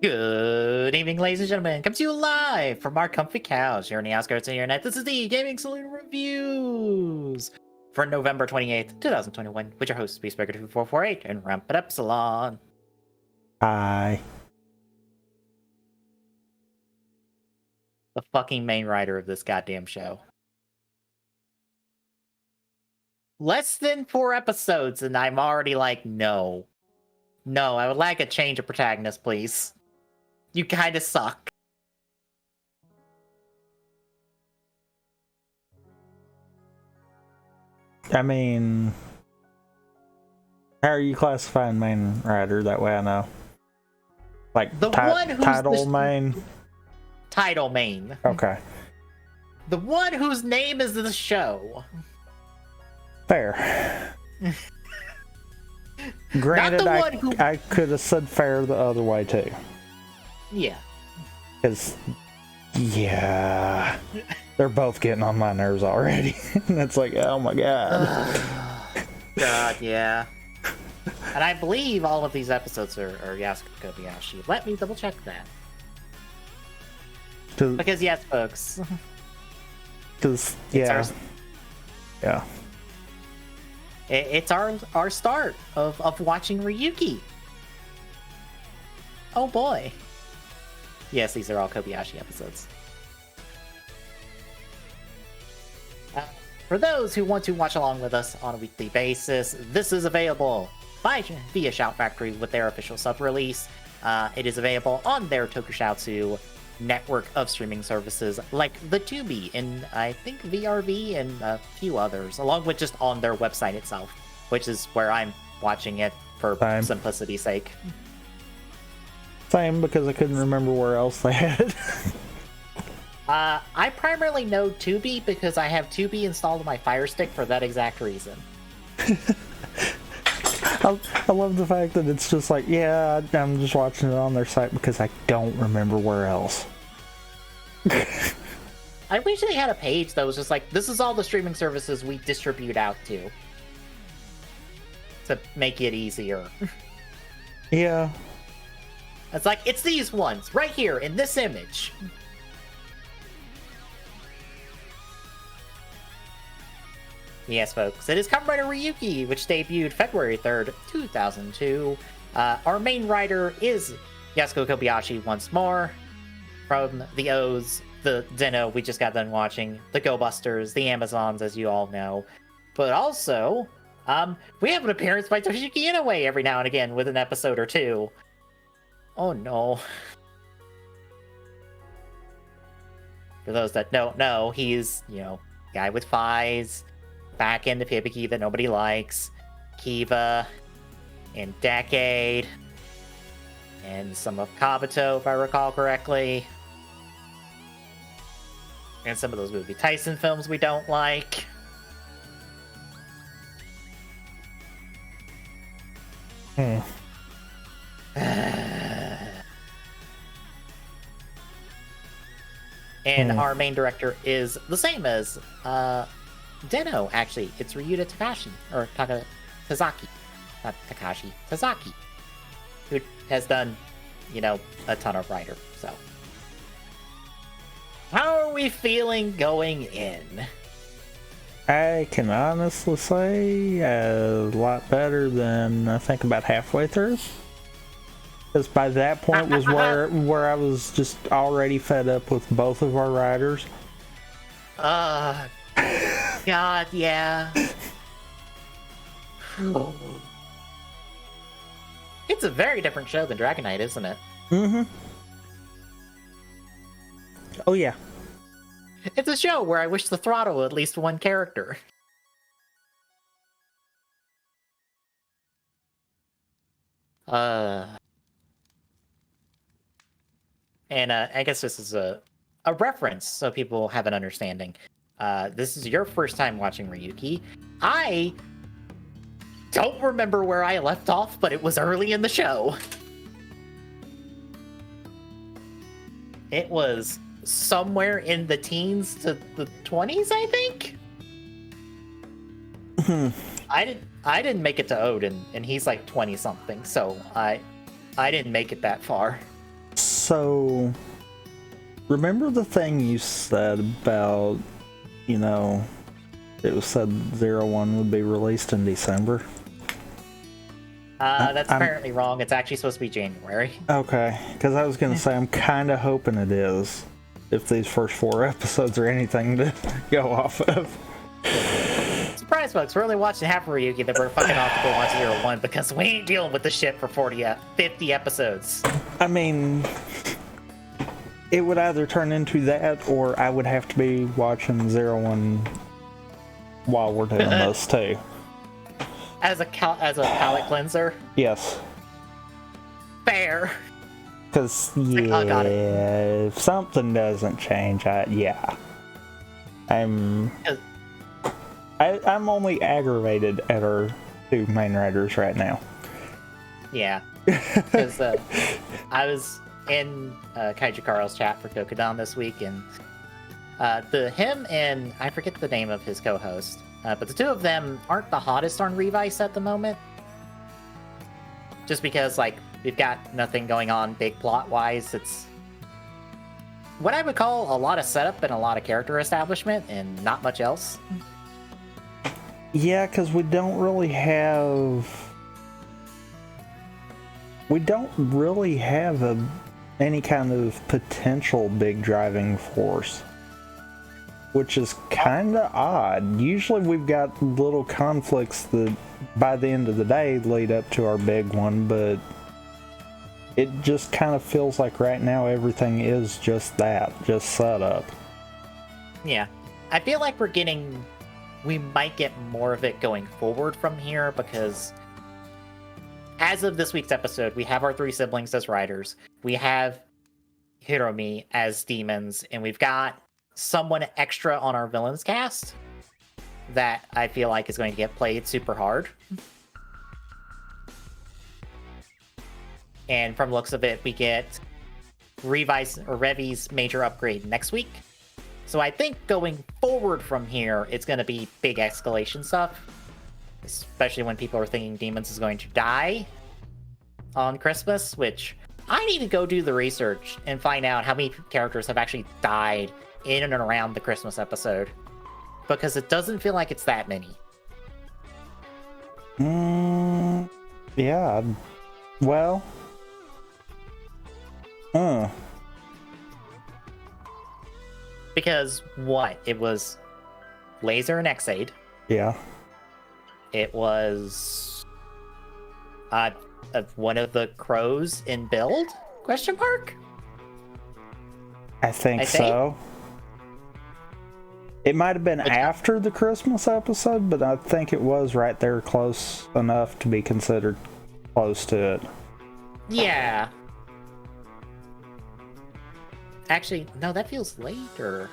Good evening, ladies and gentlemen. Come to you live from our comfy couch here on the outskirts of the internet. This is the Gaming Saloon Reviews for November 28th, 2021, with your host, Speedbreaker2448 and Rampant Epsilon. Hi. The fucking main writer of this goddamn show. Less than 4 episodes, and I'm already like, no. No, I would like a change of protagonist, please. You kinda suck. I mean, how are you classifying main writer? That way I know. Like The one who's title main? Title main. Okay. The one whose name is the show. Fair. Granted, I could have said fair the other way too. Yeah. Because, yeah, they're both getting on my nerves already. And it's like, oh my god. God, yeah. And I believe all of these episodes are Yasuko Kobayashi. Let me double check that. Because yes, folks. Because, yeah. Yeah. It's our start of watching Ryuki. Oh boy. Yes, these are all Kobayashi episodes. For those who want to watch along with us on a weekly basis, this is available via Shout Factory with their official sub-release. It is available on their Tokushoutsu network of streaming services like the Tubi and I think VRV and a few others, along with just on their website itself, which is where I'm watching it for simplicity's sake. Same, because I couldn't remember where else they had it. I primarily know Tubi because I have Tubi installed on my Fire Stick for that exact reason. I love the fact that it's just like, yeah, I'm just watching it on their site because I don't remember where else. I wish they had a page that was just like, this is all the streaming services we distribute out to make it easier. Yeah. It's like, it's these ones right here in this image. Yes, folks, it is Kamen Rider Ryuki, which debuted February 3rd, 2002. Our main writer is Yasuko Kobayashi once more. From the O's, the Zeno we just got done watching, the Go Busters, the Amazons, as you all know. But also, we have an appearance by Toshiki Inoue every now and again with an episode or two. Oh no. For those that don't know, he's, guy with Fies, back into Hibiki that nobody likes, Kiva, and Decade, and some of Kabuto, if I recall correctly. And some of those Movie Tyson films we don't like. And our main director is the same as Deno, actually. It's Ryuta Takashi, or Tazaki. Not Takashi, Tazaki. Who has done, a ton of writer, so. How are we feeling going in? I can honestly say a lot better than I think about halfway through. Because by that point was where I was just already fed up with both of our writers. God, yeah. It's a very different show than Dragon Knight, isn't it? Mm-hmm. Oh, yeah. It's a show where I wish to throttle at least one character. And I guess this is a reference so people have an understanding. This is your first time watching Ryuki. I don't remember where I left off, but it was early in the show. It was somewhere in the teens to the 20s, I think. I didn't make it to Odin, and he's like 20 something, so I didn't make it that far. So, remember the thing you said about, it was said 01 would be released in December? That's apparently wrong. It's actually supposed to be January. Okay, because I was going to say, I'm kind of hoping it is, if these first 4 episodes are anything to go off of. Surprise, folks. We're only watching half of Ryuki that we're fucking off to go watch 01 because we ain't dealing with this shit for 50 episodes. I mean, it would either turn into that, or I would have to be watching 01 while we're doing this, too. As a palate cleanser? Yes. Fair. Because, if something doesn't change, I'm only aggravated at our 2 main writers right now. Yeah. Because I was in Kaiju Carl's chat for Kokodan this week, and him and I forget the name of his co-host, but the 2 of them aren't the hottest on Revice at the moment. Just because, we've got nothing going on big plot-wise. It's what I would call a lot of setup and a lot of character establishment, and not much else. Yeah, because we don't really have any kind of potential big driving force, which is kind of odd. Usually we've got little conflicts that by the end of the day lead up to our big one, but it just kind of feels like right now everything is just that, just setup. Yeah. I feel like we might get more of it going forward from here, because as of this week's episode, we have our 3 siblings as writers, we have Hiromi as demons, and we've got someone extra on our villains cast that I feel like is going to get played super hard. And from the looks of it, we get Revi's major upgrade next week. So I think going forward from here, it's going to be big escalation stuff. Especially when people are thinking Demons is going to die on Christmas, which I need to go do the research and find out how many characters have actually died in and around the Christmas episode. Because it doesn't feel like it's that many. Yeah. Well. Because what? It was Laser and Xaid. Yeah. It was one of the crows in Build? Question mark? I think so. It might have been after the Christmas episode, but I think it was right there close enough to be considered close to it. Yeah. Actually, no, that feels later.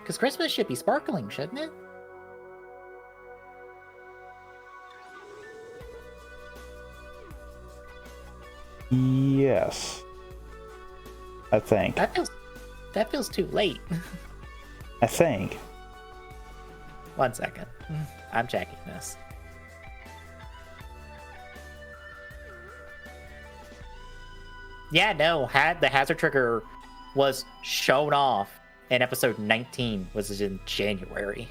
Because Christmas should be sparkling, shouldn't it? Yes. I think. That feels too late. I think. 1 second. I'm checking this. Yeah, no, the hazard trigger was shown off in episode 19, was in January.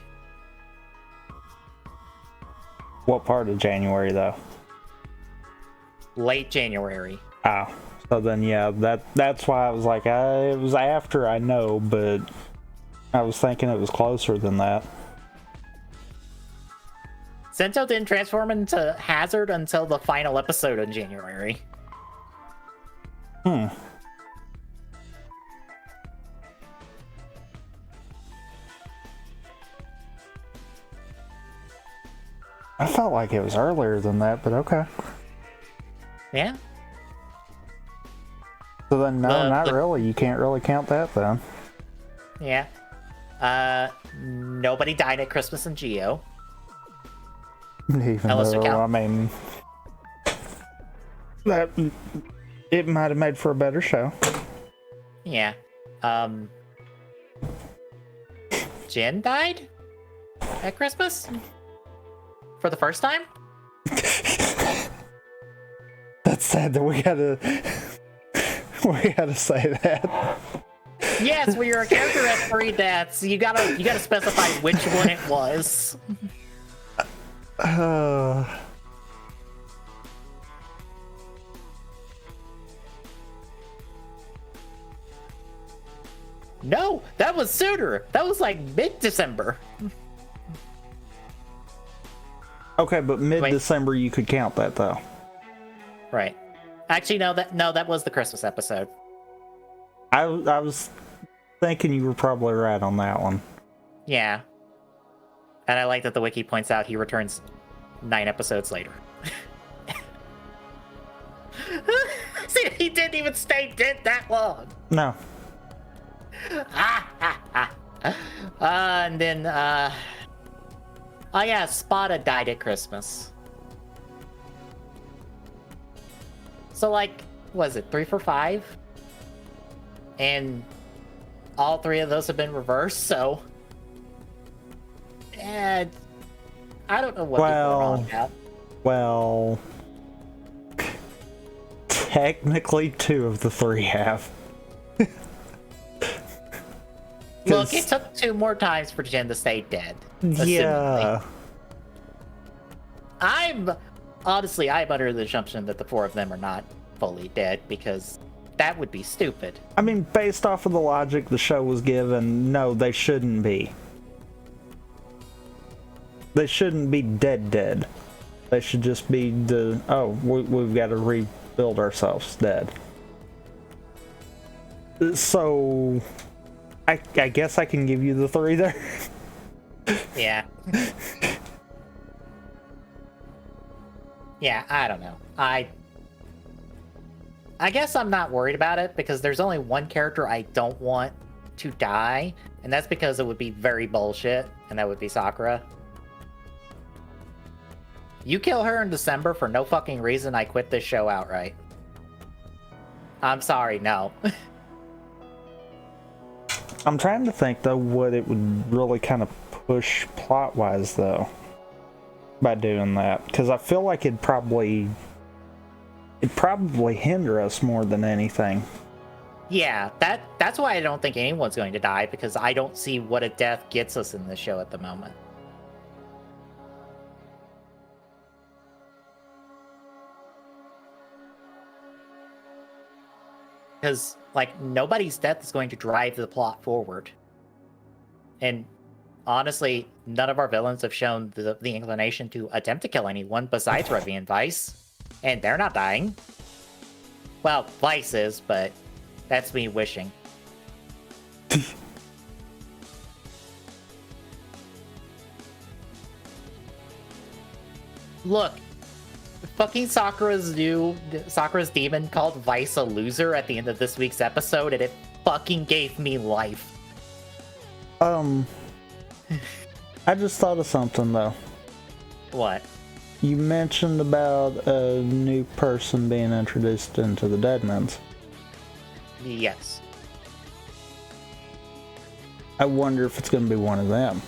What part of January, though? Late January. Oh, so then yeah, that's why I was like, it was after, I know, but I was thinking it was closer than that. Sento didn't transform into Hazard until the final episode in January. I felt like it was earlier than that, but okay. Yeah. So then, no, not really. You can't really count that then. Yeah. Nobody died at Christmas in Geo. Even though, I mean, that it might have made for a better show. Yeah. Jin died at Christmas for the first time. That's sad that we gotta We gotta say that. Yes, when your character has 3 deaths, you gotta specify which one it was. No, that was sooner. That was like mid-December. Okay, but mid-December you could count that though. Right. Actually, no, that was the Christmas episode. I was thinking you were probably right on that one. Yeah. And I like that the wiki points out he returns 9 episodes later. See, he didn't even stay dead that long. No. And then, oh yeah, Spada died at Christmas. So, like, was it 3 for 5? And all 3 of those have been reversed, so... And I don't know what people are on about. Well... Technically 2 of the 3 have. Look, it took 2 more times for Jen to stay dead. Yeah. I'm under the assumption that the 4 of them are not fully dead, because that would be stupid. I mean, based off of the logic the show was given, no, they shouldn't be. They shouldn't be dead. They should just be we've got to rebuild ourselves dead. So, I guess I can give you the 3 there. Yeah. Yeah, I don't know. I guess I'm not worried about it, because there's only one character I don't want to die, and that's because it would be very bullshit, and that would be Sakura. You kill her in December for no fucking reason, I quit this show outright. I'm sorry, no. I'm trying to think, though, what it would really kind of push plot-wise, though, by doing that. Because I feel like it'd probably hinder us more than anything. Yeah, that's why I don't think anyone's going to die, because I don't see what a death gets us in this show at the moment. Because, like, nobody's death is going to drive the plot forward. And honestly, none of our villains have shown the inclination to attempt to kill anyone besides Revy and Vice. And they're not dying. Well, Vice is, but that's me wishing. Look, fucking Sakura's demon called Vice a loser at the end of this week's episode, and it fucking gave me life. I just thought of something, though. What? You mentioned about a new person being introduced into the Deadmans. Yes. I wonder if it's going to be one of them.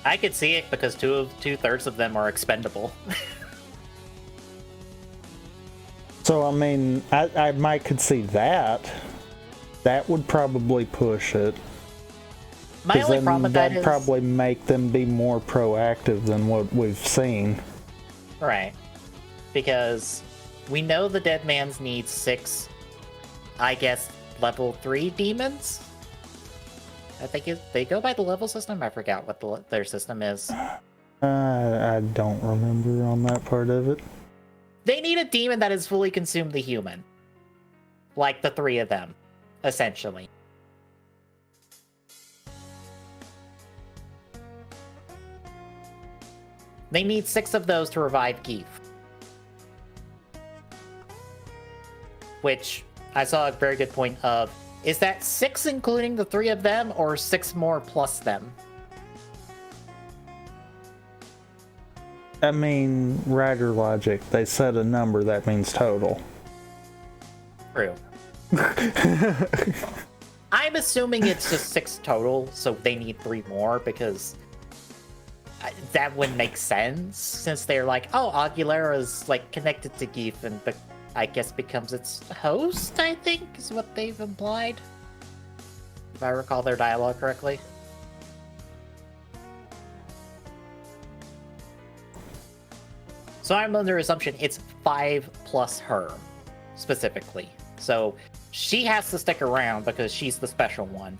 I could see it, because 2/3 of them are expendable. So, I mean, I might could see that. That would probably push it. My only problem with that that'd is... probably make them be more proactive than what we've seen. Right. Because we know the Deadmans need 6, I guess, level 3 demons? I think they go by the level system? I forgot what their system is. I don't remember on that part of it. They need a demon that has fully consumed the human. Like the 3 of them, essentially. They need 6 of those to revive Geef. Which, I saw a very good point of, is that 6 including the 3 of them, or 6 more plus them? I mean, rider logic. They said a number, that means total. True. I'm assuming it's just 6 total, so they need 3 more, because that would make sense since they're like, oh, Aguilera's like connected to Geef and I guess becomes its host, I think, is what they've implied. If I recall their dialogue correctly. So I'm under assumption it's 5 plus her, specifically. So she has to stick around because she's the special one.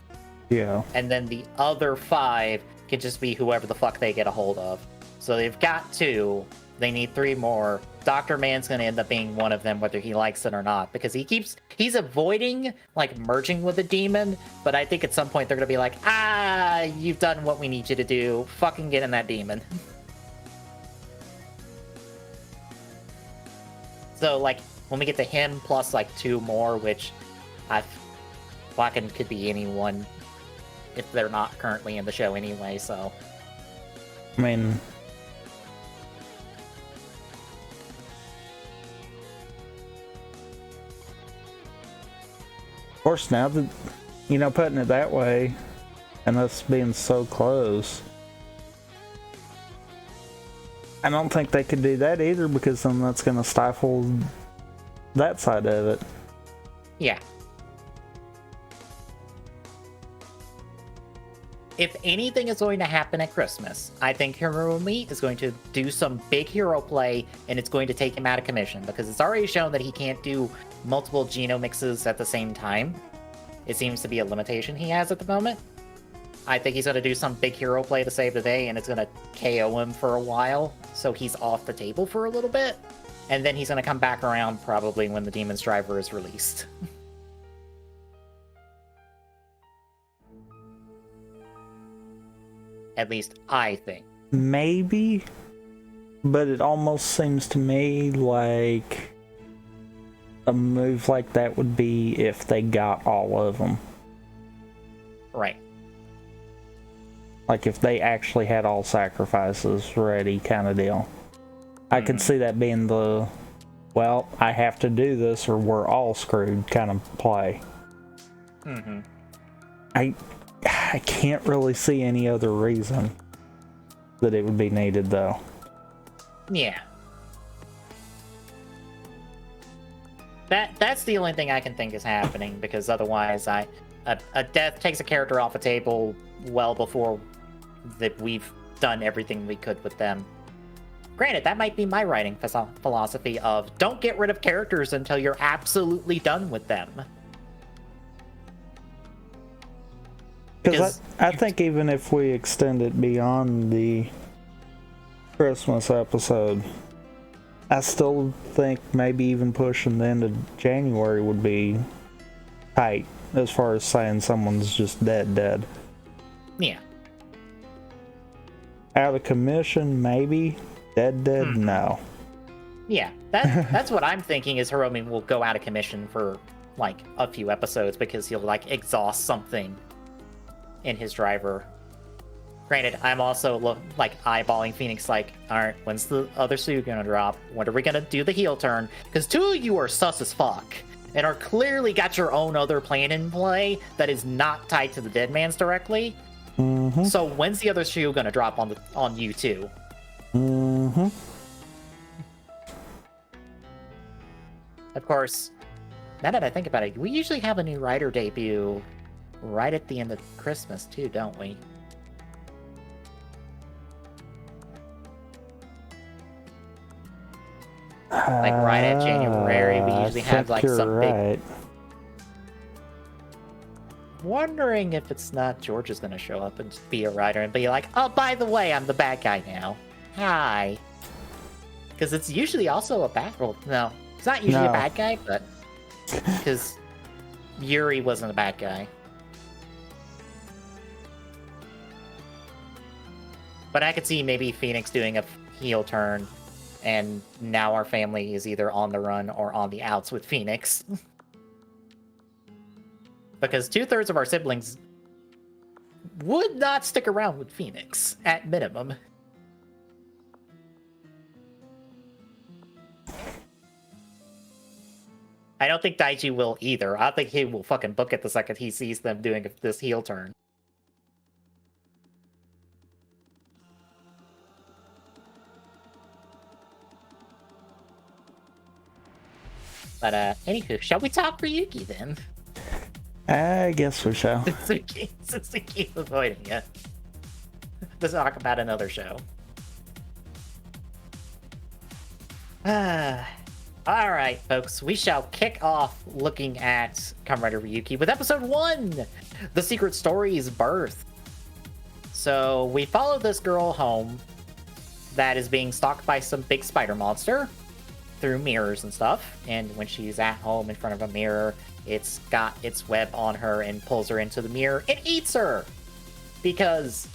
Yeah. And then the other 5 can just be whoever the fuck they get a hold of. So they've got 2. They need 3 more. Dr. Man's gonna end up being one of them, whether he likes it or not, because he's avoiding like merging with a demon, but I think at some point they're gonna be like, you've done what we need you to do. Fucking get in that demon. So like when we get to him plus like 2 more, which I fucking could be anyone if they're not currently in the show anyway, so. I mean, of course, now that, putting it that way, and us being so close, I don't think they could do that either, because then that's going to stifle that side of it. Yeah. If anything is going to happen at Christmas, I think Hiromi is going to do some big hero play, and it's going to take him out of commission, because it's already shown that he can't do multiple Geno mixes at the same time. It seems to be a limitation he has at the moment. I think he's going to do some big hero play to save the day, and it's going to KO him for a while, so he's off the table for a little bit. And then he's going to come back around probably when the Demon's Driver is released. At least I think. Maybe, but it almost seems to me like a move like that would be if they got all of them. Right. Like if they actually had all sacrifices ready kind of deal. I could see that being the, well, I have to do this or we're all screwed kind of play. Mm-hmm. I can't really see any other reason that it would be needed, though. Yeah. That's the only thing I can think is happening, because otherwise a death takes a character off a table well before that we've done everything we could with them. Granted, that might be my writing philosophy of don't get rid of characters until you're absolutely done with them. Because I think even if we extend it beyond the Christmas episode, I still think maybe even pushing the end of January would be tight as far as saying someone's just dead. Yeah. Out of commission, maybe. Dead, no. Yeah, that's what I'm thinking is Hiromi will go out of commission for like a few episodes because he'll like exhaust something in his driver. Granted, I'm also like eyeballing Phoenix like, alright, when's the other suit gonna drop? When are we gonna do the heel turn? Because 2 of you are sus as fuck and are clearly got your own other plan in play that is not tied to the Dead Man's directly. Mm-hmm. So when's the other shoe gonna drop on you two? Mm-hmm. Of course, now that I think about it, we usually have a new writer debut right at the end of Christmas too, don't we? Like right at January, we usually have like some big. Wondering if it's not George is gonna show up and be a writer and be like, oh, by the way, I'm the bad guy now. Hi. Because it's usually also a bad. Well, no, it's not usually a bad guy, but because Yuri wasn't a bad guy. But I could see maybe Phoenix doing a heel turn, and now our family is either on the run or on the outs with Phoenix. Because 2/3 of our siblings would not stick around with Phoenix, at minimum. I don't think Daiji will either. I think he will fucking book it the second he sees them doing this heel turn. But anywho, shall we talk Ryuki then? I guess we shall. Since we keep avoiding it. Let's talk about another show. Alright, folks, we shall kick off looking at Kamen Rider Ryuki with episode 1, The Secret Story's Birth. So, we follow this girl home that is being stalked by some big spider monster through mirrors and stuff, and when she's at home in front of a mirror, it's got its web on her and pulls her into the mirror and eats her! Because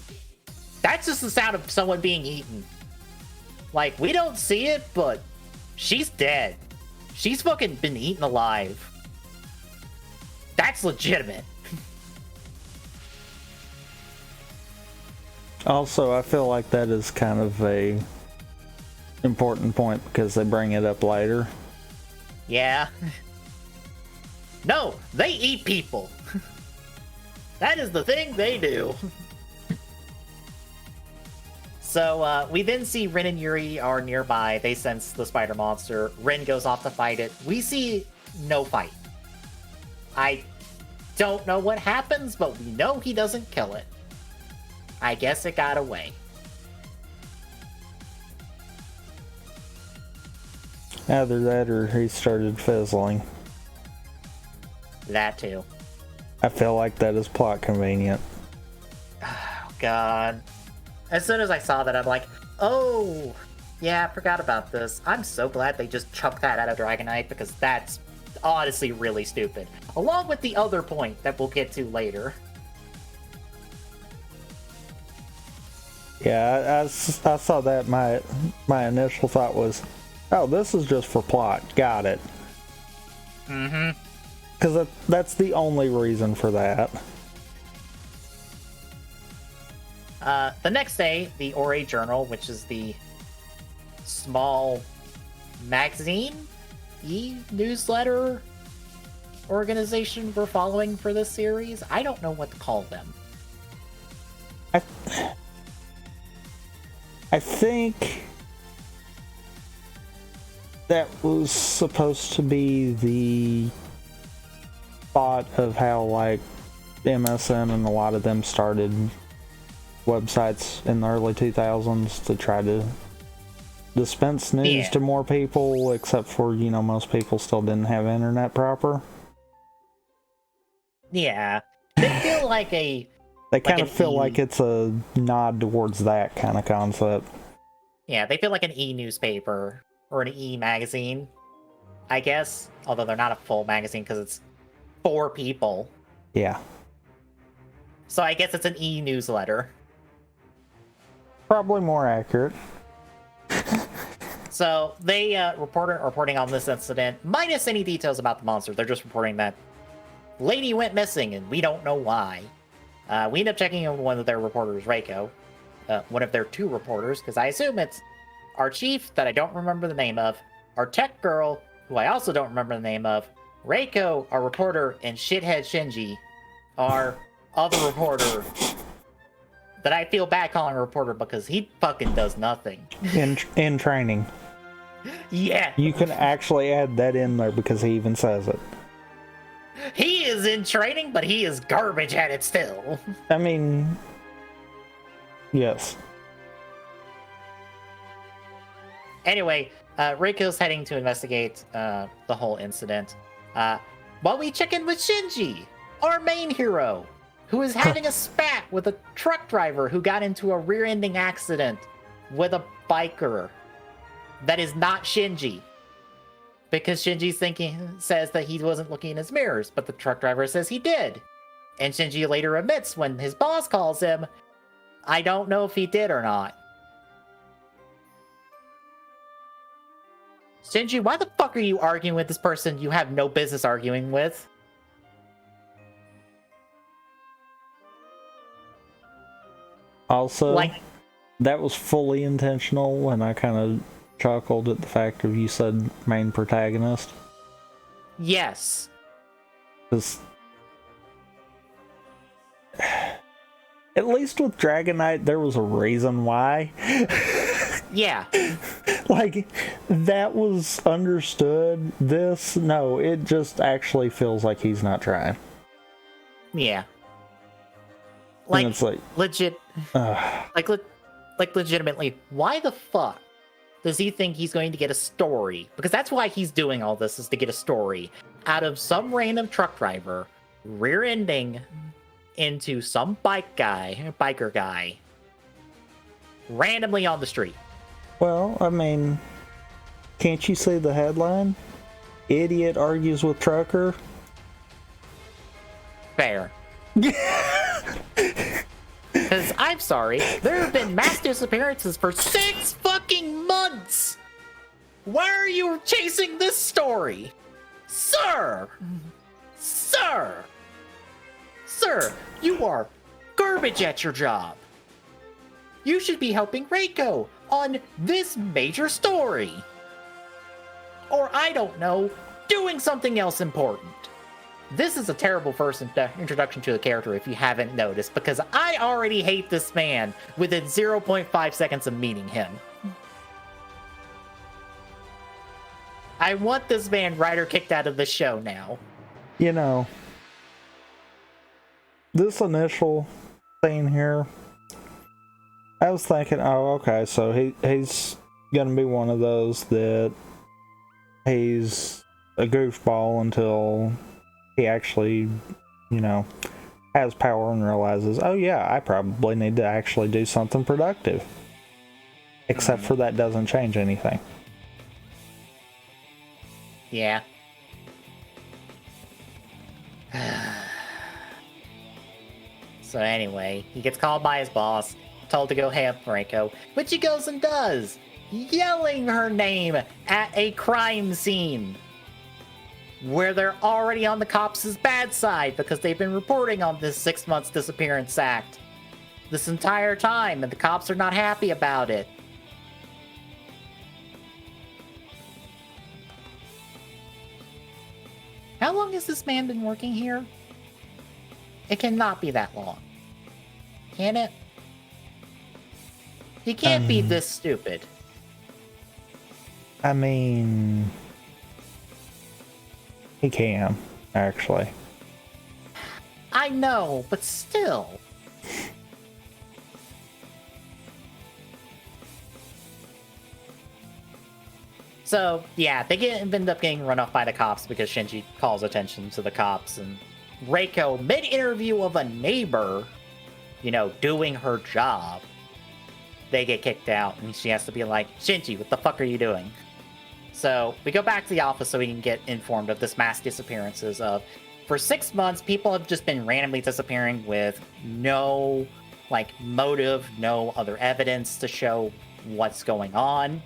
that's just the sound of someone being eaten. Like, we don't see it, but she's dead. She's fucking been eaten alive. That's legitimate. Also, I feel like that is kind of a important point because they bring it up later. Yeah. No, they eat people. That is the thing they do. So, we then see Rin and Yuri are nearby. They sense the spider monster. Rin goes off to fight it. We see no fight. I don't know what happens, but we know he doesn't kill it. I guess it got away. Either that or he started fizzling. That too. I feel like that is plot convenient. Oh, God. As soon as I saw that, I'm like, oh, yeah, I forgot about this. I'm so glad they just chucked that out of Dragonite, because that's honestly really stupid. Along with the other point that we'll get to later. Yeah, I saw that. My initial thought was, oh, this is just for plot. Got it. Mm-hmm. Because that's the only reason for that. The next day, the Ore Journal, which is the small magazine, e-newsletter organization we're following for this series. I don't know what to call them. I think that was supposed to be the thought of how, like, MSN and a lot of them started websites in the early 2000s to try to dispense news to more people, except for, you know, most people still didn't have internet proper. Yeah. They feel like a... They kind of feel like it's a nod towards that kind of concept. Yeah, they feel like an e-newspaper or an e-magazine, I guess. Although they're not a full magazine because it's 4 people. Yeah. So I guess it's an e-newsletter. Probably more accurate. So they reporting on this incident, minus any details about the monster. They're just reporting that lady went missing and we don't know why. We end up checking in with one of their reporters, Reiko. One of their 2 reporters, because I assume it's our chief, that I don't remember the name of, our tech girl, who I also don't remember the name of, Reiko, our reporter, and shithead Shinji, our other reporter, that I feel bad calling a reporter because he fucking does nothing. In training. Yeah. You can actually add that in there because he even says it. He is in training, but he is garbage at it still. I mean, yes. Anyway, Reiko's heading to investigate the whole incident. While we check in with Shinji, our main hero, who is having a spat with a truck driver who got into a rear-ending accident with a biker that is not Shinji. Because Shinji says that he wasn't looking in his mirrors, but the truck driver says he did. And Shinji later admits when his boss calls him, I don't know if he did or not. Shinji, why the fuck are you arguing with this person you have no business arguing with? Also, that was fully intentional, and I kind of chuckled at the fact of you said main protagonist. Yes. Because at least with Dragonite, there was a reason why. Yeah. Like, that was understood. This, no, it just actually feels like he's not trying. Yeah. Like, it's like legit. Like, legitimately, why the fuck does he think he's going to get a story? Because that's why he's doing all this, is to get a story out of some random truck driver rear-ending into some biker guy, randomly on the street. Well, I mean, can't you see the headline? Idiot argues with trucker. Fair. Because, I'm sorry, there have been mass disappearances for 6 fucking months! Why are you chasing this story? Sir! Sir! Sir, you are garbage at your job. You should be helping Reiko on this major story. Or, I don't know, doing something else important. This is a terrible first introduction to the character if you haven't noticed, because I already hate this man within 0.5 seconds of meeting him. I want this man writer kicked out of the show now. You know, this initial scene here, I was thinking, oh, okay, so he's gonna be one of those that he's a goofball until he actually, you know, has power and realizes, oh yeah, I probably need to actually do something productive. Except for that doesn't change anything. Yeah. So anyway, he gets called by his boss, told to go help Reiko, which he goes and does, yelling her name at a crime scene where they're already on the cops' bad side because they've been reporting on this 6 months disappearance act this entire time, and the cops are not happy about it. How long has this man been working here? It cannot be that long. Can it? He can't be this stupid. I mean, he can, actually. I know, but still. So, yeah, they end up getting run off by the cops because Shinji calls attention to the cops, and Reiko, mid-interview of a neighbor, you know, doing her job, they get kicked out, and she has to be like, Shinji, what the fuck are you doing? So, we go back to the office so we can get informed of this mass disappearances of, for 6 months, people have just been randomly disappearing with no, like, motive, no other evidence to show what's going on.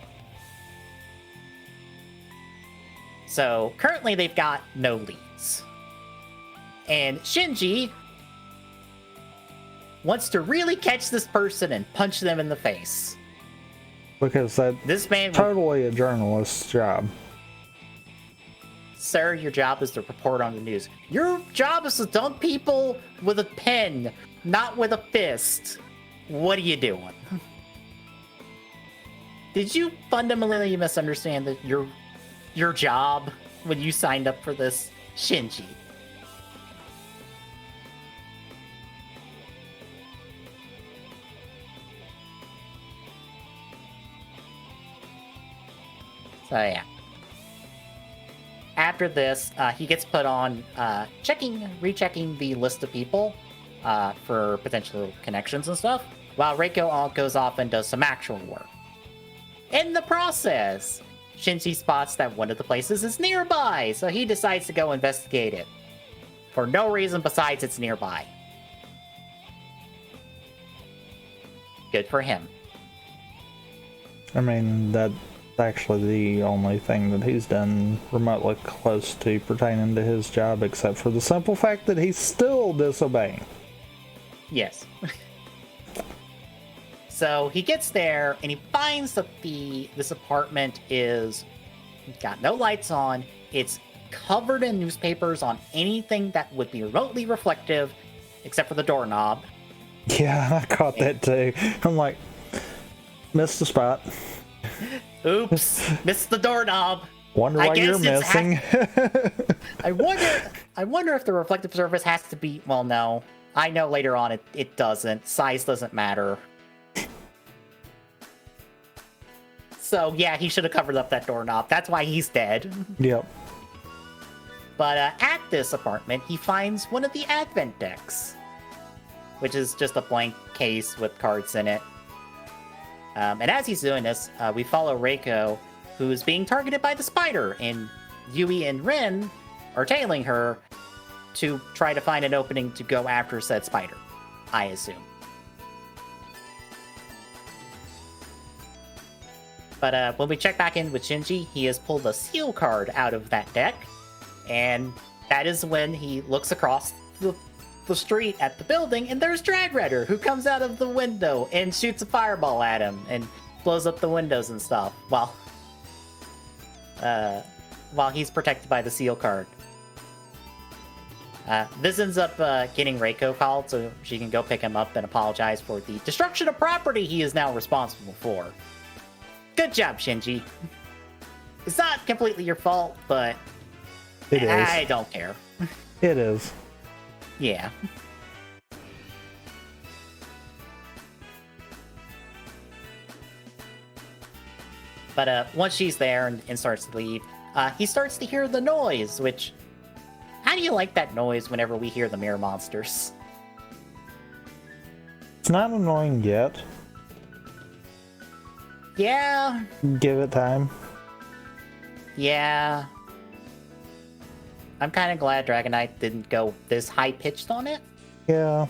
So, currently they've got no leads. And Shinji wants to really catch this person and punch them in the face. Because that's totally a journalist's job. Sir, your job is to report on the news. Your job is to dunk people with a pen, not with a fist. What are you doing? Did you fundamentally misunderstand that your job when you signed up for this, Shinji? So yeah. After this, he gets put on rechecking the list of people for potential connections and stuff, while Reiko goes off and does some actual work. In the process, Shinji spots that one of the places is nearby, so he decides to go investigate it. For no reason besides it's nearby. Good for him. I mean, that's actually the only thing that he's done remotely close to pertaining to his job, except for the simple fact that he's still disobeying. Yes. So he gets there and he finds that this apartment is got no lights on. It's covered in newspapers on anything that would be remotely reflective, except for the doorknob. Yeah, I caught that too. I'm like, missed the spot. Oops, missed the doorknob. Wonder why you're missing. I wonder if the reflective surface has to be. Well, no. I know later on it doesn't. Size doesn't matter. So yeah, he should have covered up that doorknob. That's why he's dead. Yep. But at this apartment, he finds one of the Advent decks, which is just a blank case with cards in it. And as he's doing this, we follow Reiko, who's being targeted by the spider, and Yui and Rin are tailing her to try to find an opening to go after said spider, I assume. But when we check back in with Shinji, he has pulled a seal card out of that deck, and that is when he looks across the street at the building, and there's Drag Redder, who comes out of the window and shoots a fireball at him and blows up the windows and stuff while he's protected by the seal card. This ends up getting Reiko called so she can go pick him up and apologize for the destruction of property he is now responsible for. Good job, Shinji. It's not completely your fault, but I don't care. It is. Yeah. But once she's there and starts to leave, he starts to hear the noise, which... How do you like that noise whenever we hear the mirror monsters? It's not annoying yet. Yeah. Give it time. Yeah. I'm kind of glad Dragonite didn't go this high-pitched on it. Yeah.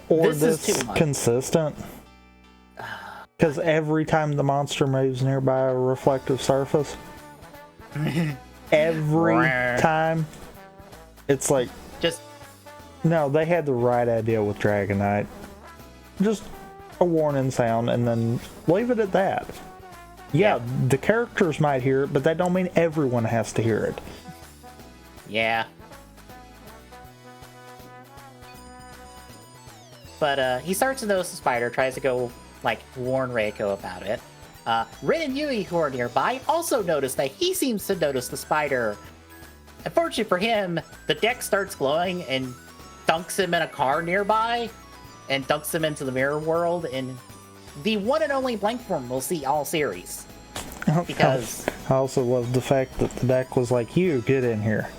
Or this consistent. Because every time the monster moves nearby a reflective surface, every time, it's like... Just... No, they had the right idea with Dragonite. Just a warning sound, and then leave it at that. Yeah, the characters might hear it, but that don't mean everyone has to hear it. Yeah. But he starts to notice the spider, tries to go, like, warn Reiko about it. Rin and Yui, who are nearby, also notice that he seems to notice the spider. Unfortunately for him, the deck starts glowing and dunks him in a car nearby, and dunks him into the mirror world in the one and only blank form we'll see all series. Because... I also love the fact that the deck was like, you, get in here.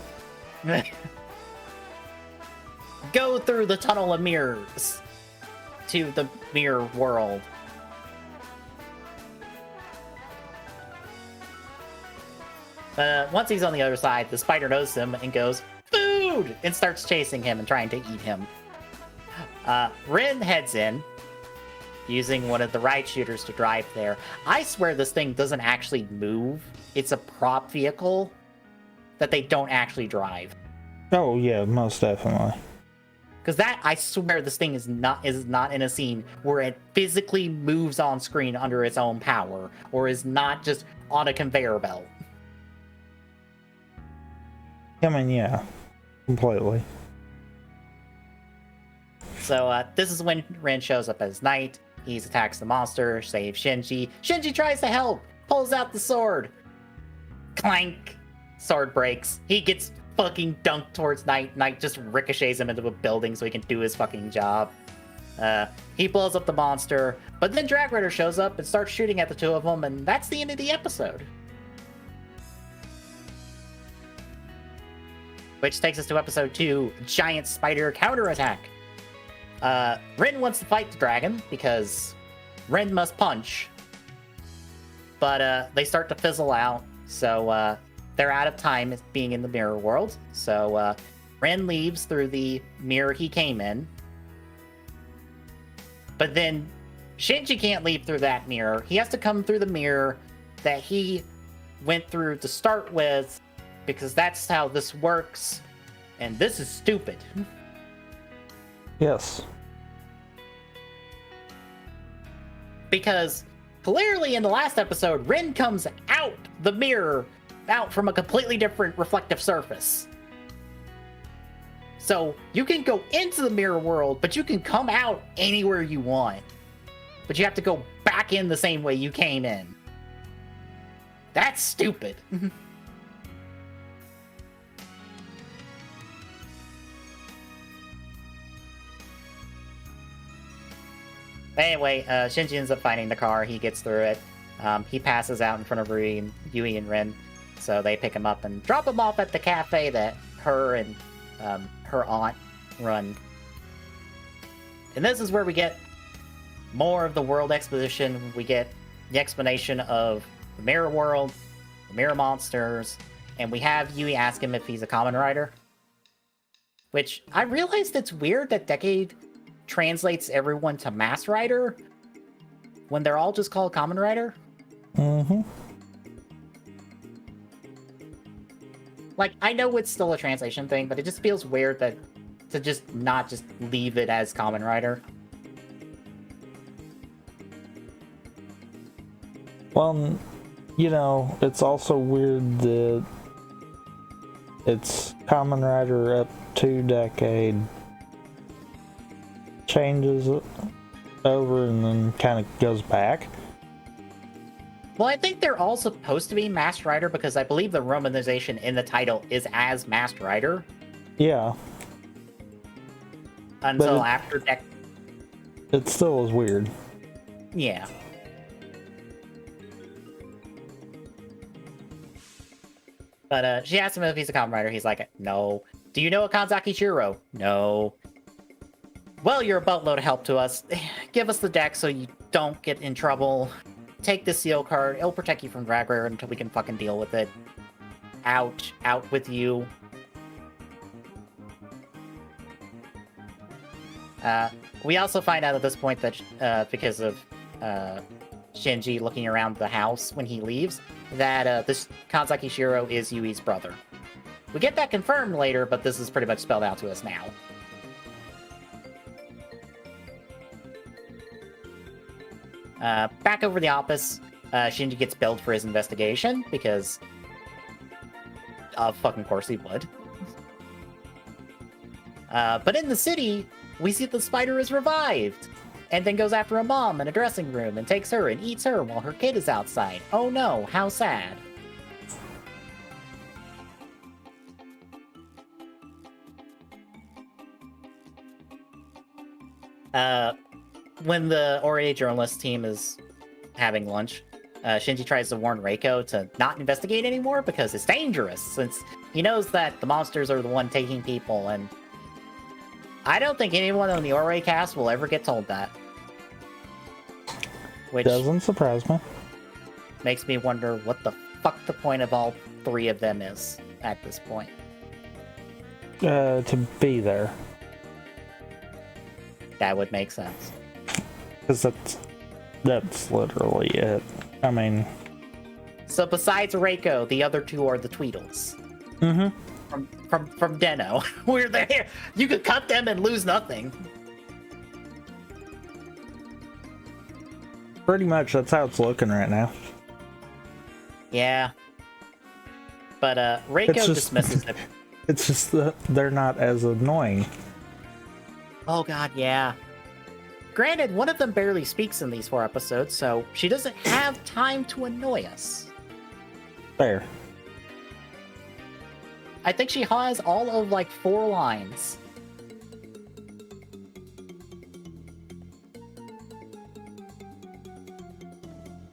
Go through the tunnel of mirrors to the mirror world. Once he's on the other side, the spider notices him and goes, "Food!" and starts chasing him and trying to eat him. Rin heads in, using one of the ride shooters to drive there. I swear this thing doesn't actually move. It's a prop vehicle that they don't actually drive. Oh yeah, most definitely. Because that, I swear this thing is not in a scene where it physically moves on screen under its own power, or is not just on a conveyor belt. I mean, yeah, completely. So this is when Rin shows up as Knight. He attacks the monster, saves Shinji. Shinji tries to help, pulls out the sword. Clank! Sword breaks. He gets fucking dunked towards Knight. Knight just ricochets him into a building so he can do his fucking job. He blows up the monster, but then Drag Rider shows up and starts shooting at the two of them, and that's the end of the episode. Which takes us to episode 2, Giant Spider Counterattack. Rin wants to fight the dragon because Rin must punch. But they start to fizzle out, so they're out of time being in the mirror world. So Rin leaves through the mirror he came in. But then Shinji can't leave through that mirror. He has to come through the mirror that he went through to start with, because that's how this works. And this is stupid. Yes. Because clearly in the last episode, Rin comes out the mirror, out from a completely different reflective surface. So you can go into the mirror world, but you can come out anywhere you want. but you have to go back in the same way you came in. That's stupid. Anyway, Shinji ends up finding the car. He gets through it. He passes out in front of Yui and Rin. So they pick him up and drop him off at the cafe that her and her aunt run. And this is where we get more of the world exposition. We get the explanation of the mirror world, the mirror monsters, and we have Yui ask him if he's a Kamen Rider. Which, I realized it's weird that Decade translates everyone to Mass Rider when they're all just called Kamen Rider. Mm-hmm. Like, I know it's still a translation thing, but it just feels weird that to just not just leave it as Kamen Rider. Well, you know, it's also weird that it's Kamen Rider up to Decade, changes over, and then kind of goes back. Well, I think they're all supposed to be Masked Rider because I believe the romanization in the title is as Masked Rider. Yeah. Until after it still is weird. Yeah. But she asks him if he's a Kamen Rider. He's like, no. Do you know a Kanzaki Shiro? No. Well, you're a boatload of help to us. Give us the deck so you don't get in trouble. Take this seal card. It'll protect you from drag rare until we can fucking deal with it. Out with you. We also find out at this point that because of Shinji looking around the house when he leaves, that this Kanzaki Shiro is Yui's brother. We get that confirmed later, but this is pretty much spelled out to us now. Back over the office, Shinji gets billed for his investigation, because of fucking course he would. But in the city, we see the spider is revived, and then goes after a mom in a dressing room and takes her and eats her while her kid is outside. Oh no, how sad. When the ORA journalist team is having lunch, Shinji tries to warn Reiko to not investigate anymore because it's dangerous, since he knows that the monsters are the one taking people, and I don't think anyone on the ORA cast will ever get told that. Which doesn't surprise me. Makes me wonder what the fuck the point of all three of them is at this point. To be there. That would make sense. Because that's literally it. I mean... So besides Reiko, the other two are the Tweedles. Mm-hmm. From Deno. We're there. You could cut them and lose nothing. Pretty much, that's how it's looking right now. Yeah. But Reiko dismisses it. It's just that they're not as annoying. Oh god, yeah. Granted, one of them barely speaks in these 4 episodes, so she doesn't have time to annoy us. Fair. I think she has all of, like, 4 lines.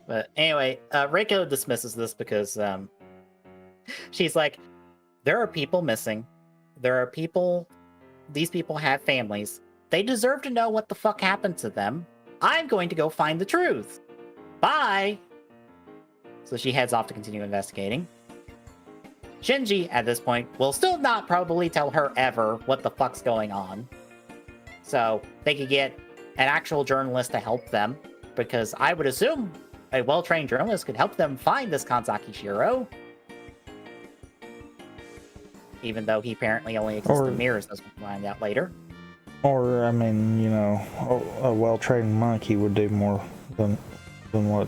But anyway, Reiko dismisses this because she's like, there are people missing. There are people... These people have families. They deserve to know what the fuck happened to them. I'm going to go find the truth. Bye! So she heads off to continue investigating. Shinji, at this point, will still not probably tell her ever what the fuck's going on. So they could get an actual journalist to help them, because I would assume a well-trained journalist could help them find this Kanzaki Shiro. Even though he apparently only exists in mirrors, as we'll find out later. Or, I mean, you know, a well-trained monkey would do more than what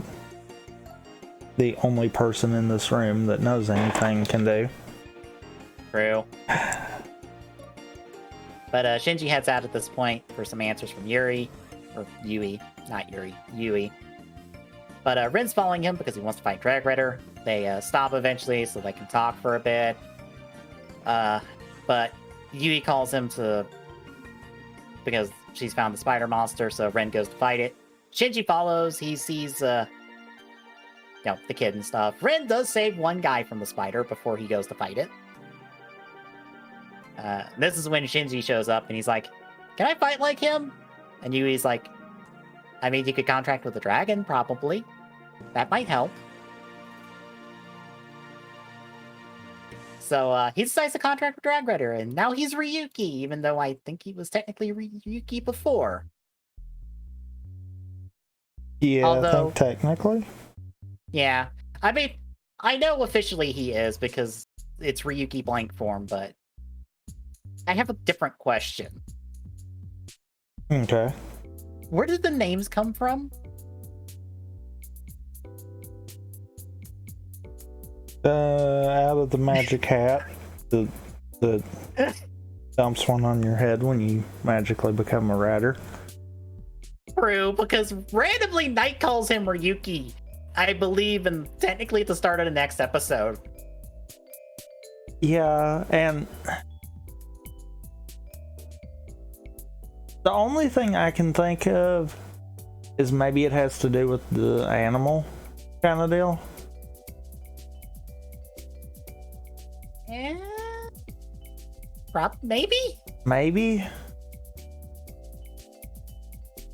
the only person in this room that knows anything can do. True. But Shinji heads out at this point for some answers from Yuri. Or Yui, not Yuri, Yui. But Rin's following him because he wants to fight Drag Rider. They stop eventually so they can talk for a bit. But Yui calls him because she's found the spider monster, so Rin goes to fight it. Shinji follows. He sees the kid and stuff. Rin does save one guy from the spider before he goes to fight it. This is when Shinji shows up and he's like, "Can I fight like him?" And Yui's like, "I mean, you could contract with a dragon, probably. That might help." So he decides to contract with Drag Rider, and now he's Ryuki, even though I think he was technically Ryuki before. Yeah, I think technically. Yeah. I mean, I know officially he is because it's Ryuki blank form, but I have a different question. Okay. Where did the names come from? Out of the magic hat. The dumps one on your head when you magically become a rider. True, because randomly Night calls him Ryuki, I believe, and technically at the start of the next episode. Yeah, and the only thing I can think of is maybe it has to do with the animal kind of deal. Yeah. Maybe? Maybe.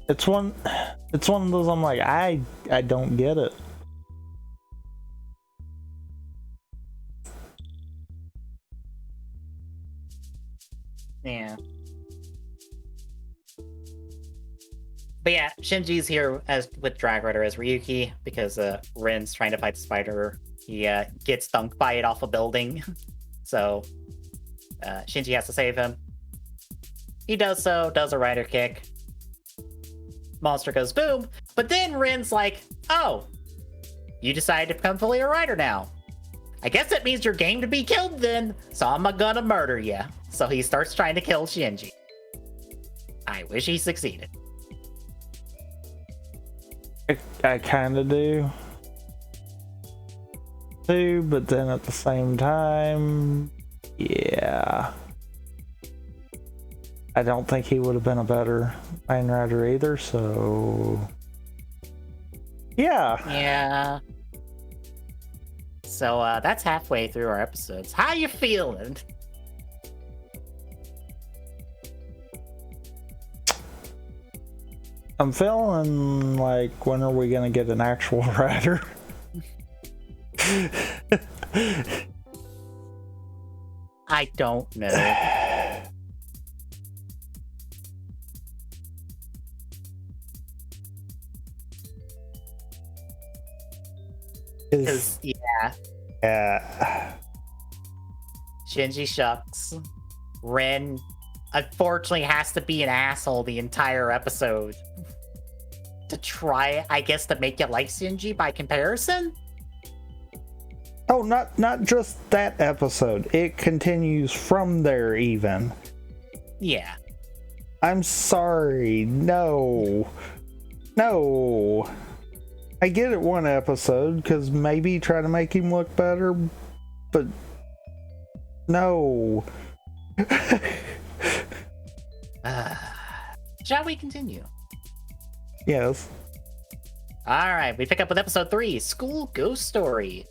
It's one of those I'm like, I don't get it. Yeah. But yeah, Shinji's here with Drag Rider as Ryuki because Rin's trying to fight the spider. He gets dunked by it off a building. So Shinji has to save him. He does so, does a rider kick. Monster goes boom. But then Rin's like, "Oh, you decided to become fully a rider now. I guess that means you're game to be killed then, so I'm gonna murder you." So he starts trying to kill Shinji. I wish he succeeded. I kind of do. Too, but then at the same time, yeah. I don't think he would have been a better main rider either, so... Yeah. Yeah. So that's halfway through our episodes. How you feeling? I'm feeling like, when are we gonna get an actual rider? I don't know. Because, yeah. Shinji shucks. Rin, unfortunately, has to be an asshole the entire episode to try, I guess, to make you like Shinji by comparison. Oh, not just that episode. It continues from there even. Yeah. I'm sorry. No. I get it one episode because maybe try to make him look better, but no. Shall we continue? Yes. Alright, we pick up with episode 3, School Ghost Story.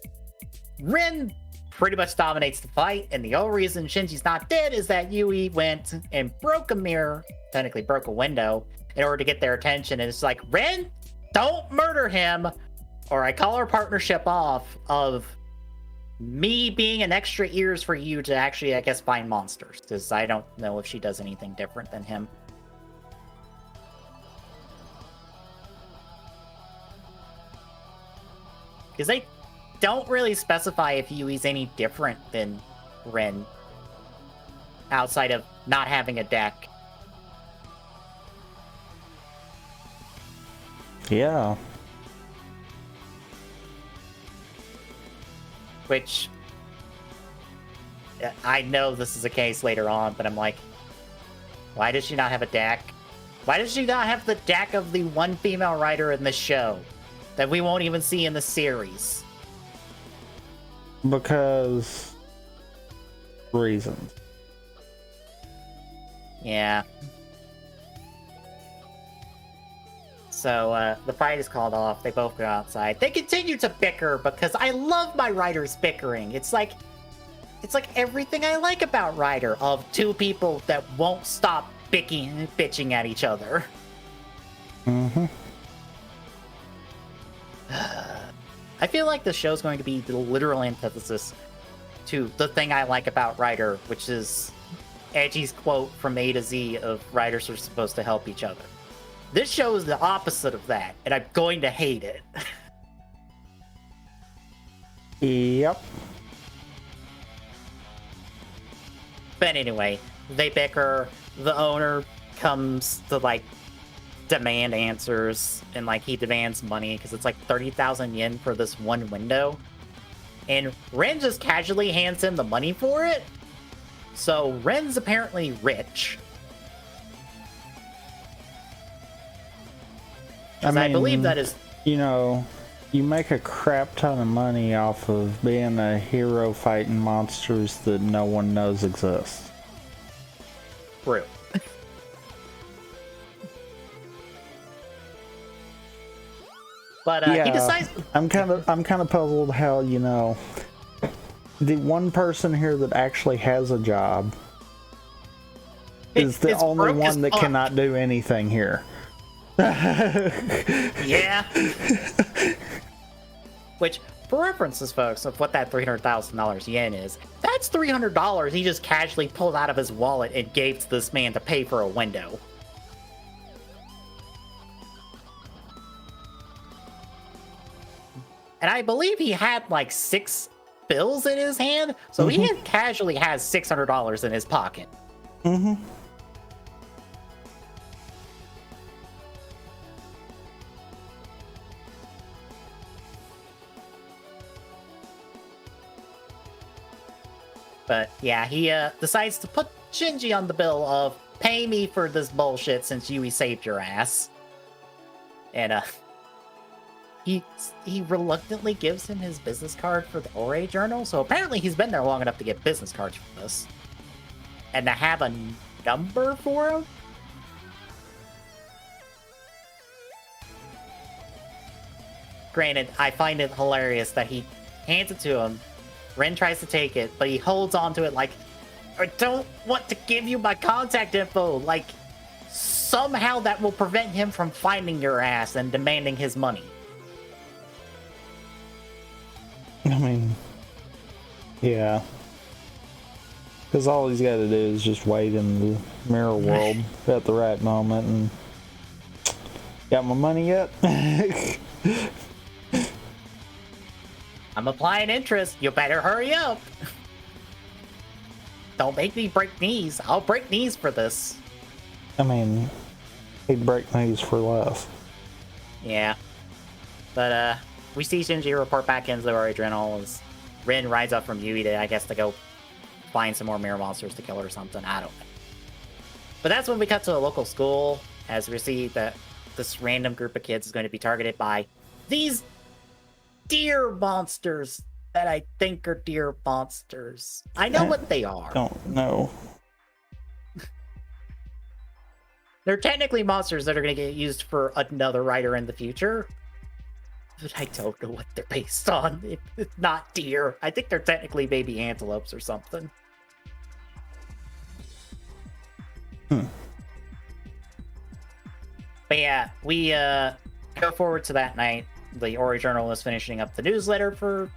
Rin pretty much dominates the fight, and the only reason Shinji's not dead is that Yui went and broke a mirror, technically broke a window, in order to get their attention, and it's like, "Rin, don't murder him, or I call our partnership off of me being an extra ears for you to actually, I guess, find monsters," because I don't know if she does anything different than him. Because they don't really specify if Yui's any different than Rin, outside of not having a deck. Yeah. Which, I know this is a case later on, but I'm like, why does she not have a deck? Why does she not have the deck of the one female writer in the show that we won't even see in the series? Because reasons. Yeah. So the fight is called off. They both go outside. They continue to bicker because I love my writers bickering. It's like everything I like about Ryder, of two people that won't stop bitching at each other. Mm-hmm. I feel like the show's going to be the literal antithesis to the thing I like about Ryder, which is Edgy's quote from A to Z of writers are supposed to help each other. This show is the opposite of that, and I'm going to hate it. Yep. But anyway, they bicker. The owner comes to, like, demand answers, and, like, he demands money because it's like 30,000 yen for this one window. And Ren just casually hands him the money for it. So Ren's apparently rich. I believe that is... You know, you make a crap ton of money off of being a hero fighting monsters that no one knows exist. True. But yeah, he decides... I'm kind of puzzled how, you know, the one person here that actually has a job is the only one that cannot do anything here. Yeah. Which, for references, folks, of what that $300,000 yen is, that's $300 he just casually pulled out of his wallet and gave to this man to pay for a window. And I believe he had like 6 bills in his hand, so he casually has $600 in his pocket. Mm-hmm. But yeah, he decides to put Shinji on the bill of pay me for this bullshit since Yui saved your ass. And he reluctantly gives him his business card for the Ore journal, so apparently he's been there long enough to get business cards for this. And to have a number for him? Granted, I find it hilarious that he hands it to him. Ren tries to take it, but he holds on to it like, I don't want to give you my contact info. Like, somehow that will prevent him from finding your ass and demanding his money. I mean, yeah. Because all he's got to do is just wait in the mirror world at the right moment and... Got my money yet? I'm applying interest. You better hurry up. Don't make me break knees. I'll break knees for this. I mean, he'd break knees for less. Yeah. But, we see Shinji report back into the Ori Journal as Rin rides up from Yui to, I guess, to go find some more mirror monsters to kill or something. I don't know. But that's when we cut to a local school, as we see that this random group of kids is going to be targeted by these deer monsters that I think are deer monsters. I know what they are. Don't know. They're technically monsters that are going to get used for another writer in the future. But I don't know what they're based on. It's not deer. I think they're technically baby antelopes or something. But yeah, we go forward to that night. The Ori Journal is finishing up the newsletter for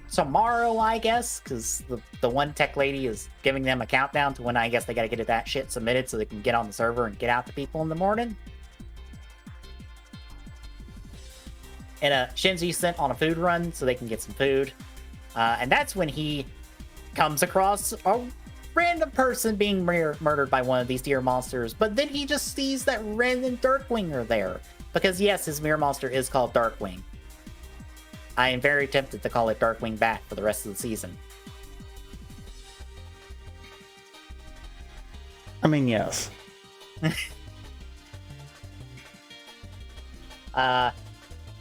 tomorrow, I guess, because the one tech lady is giving them a countdown to when I guess they got to get that shit submitted so they can get on the server and get out to people in the morning. And Shinji's sent on a food run so they can get some food. And that's when he comes across a random person being murdered by one of these deer monsters. But then he just sees that Ren and Darkwing are there. Because yes, his mirror monster is called Darkwing. I am very tempted to call it Darkwing back for the rest of the season. I mean, yes.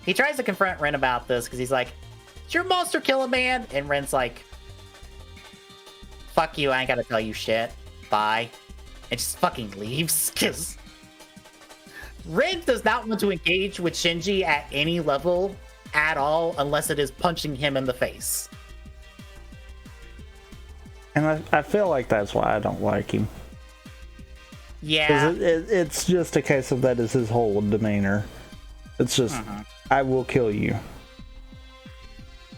He tries to confront Ren about this because he's like, "Is your monster kill a man?" And Ren's like, "Fuck you, I ain't gotta tell you shit. Bye." And just fucking leaves because Ren does not want to engage with Shinji at any level at all unless it is punching him in the face. And I feel like that's why I don't like him. Yeah. It's just a case of that is his whole demeanor. It's just, I will kill you.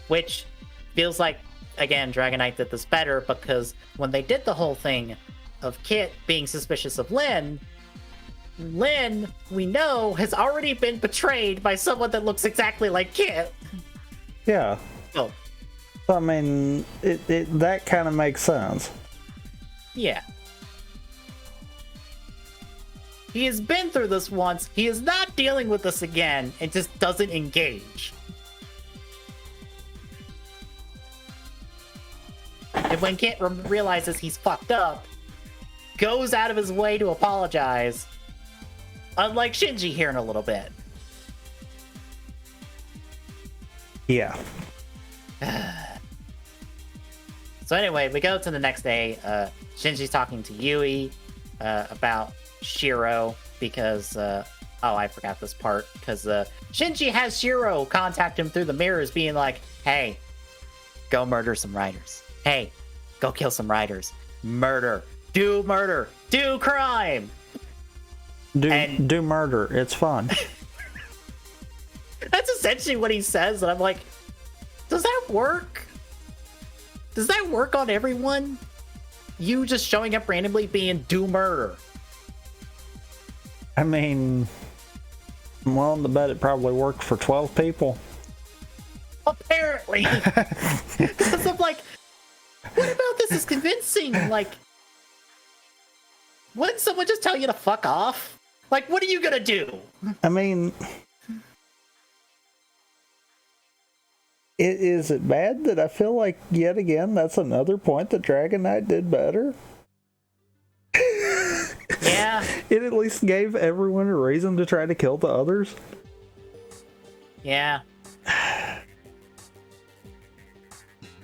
Which feels like, again, Dragon Knight did this better because when they did the whole thing of Kit being suspicious of Lin, we know, has already been betrayed by someone that looks exactly like Kit. Yeah. Oh. I mean, that kind of makes sense. Yeah. He has been through this once. He is not dealing with this again and just doesn't engage. And when Kit realizes he's fucked up, goes out of his way to apologize. Unlike Shinji here in a little bit. Yeah. So anyway, we go to the next day. Shinji's talking to Yui about Shiro because I forgot this part because Shinji has Shiro contact him through the mirrors being like, "Hey, go murder some riders. Hey, go kill some riders. Murder, do crime, do murder. It's fun." That's essentially what he says, and I'm like, does that work? Does that work on everyone? You just showing up randomly being do murder. I mean, I'm willing to bet it probably worked for 12 people. Apparently. Because I'm like, what about this is convincing? Like, wouldn't someone just tell you to fuck off? Like, what are you gonna do? I mean, is it bad that I feel like, yet again, that's another point that Dragon Knight did better? Yeah. It at least gave everyone a reason to try to kill the others. Yeah.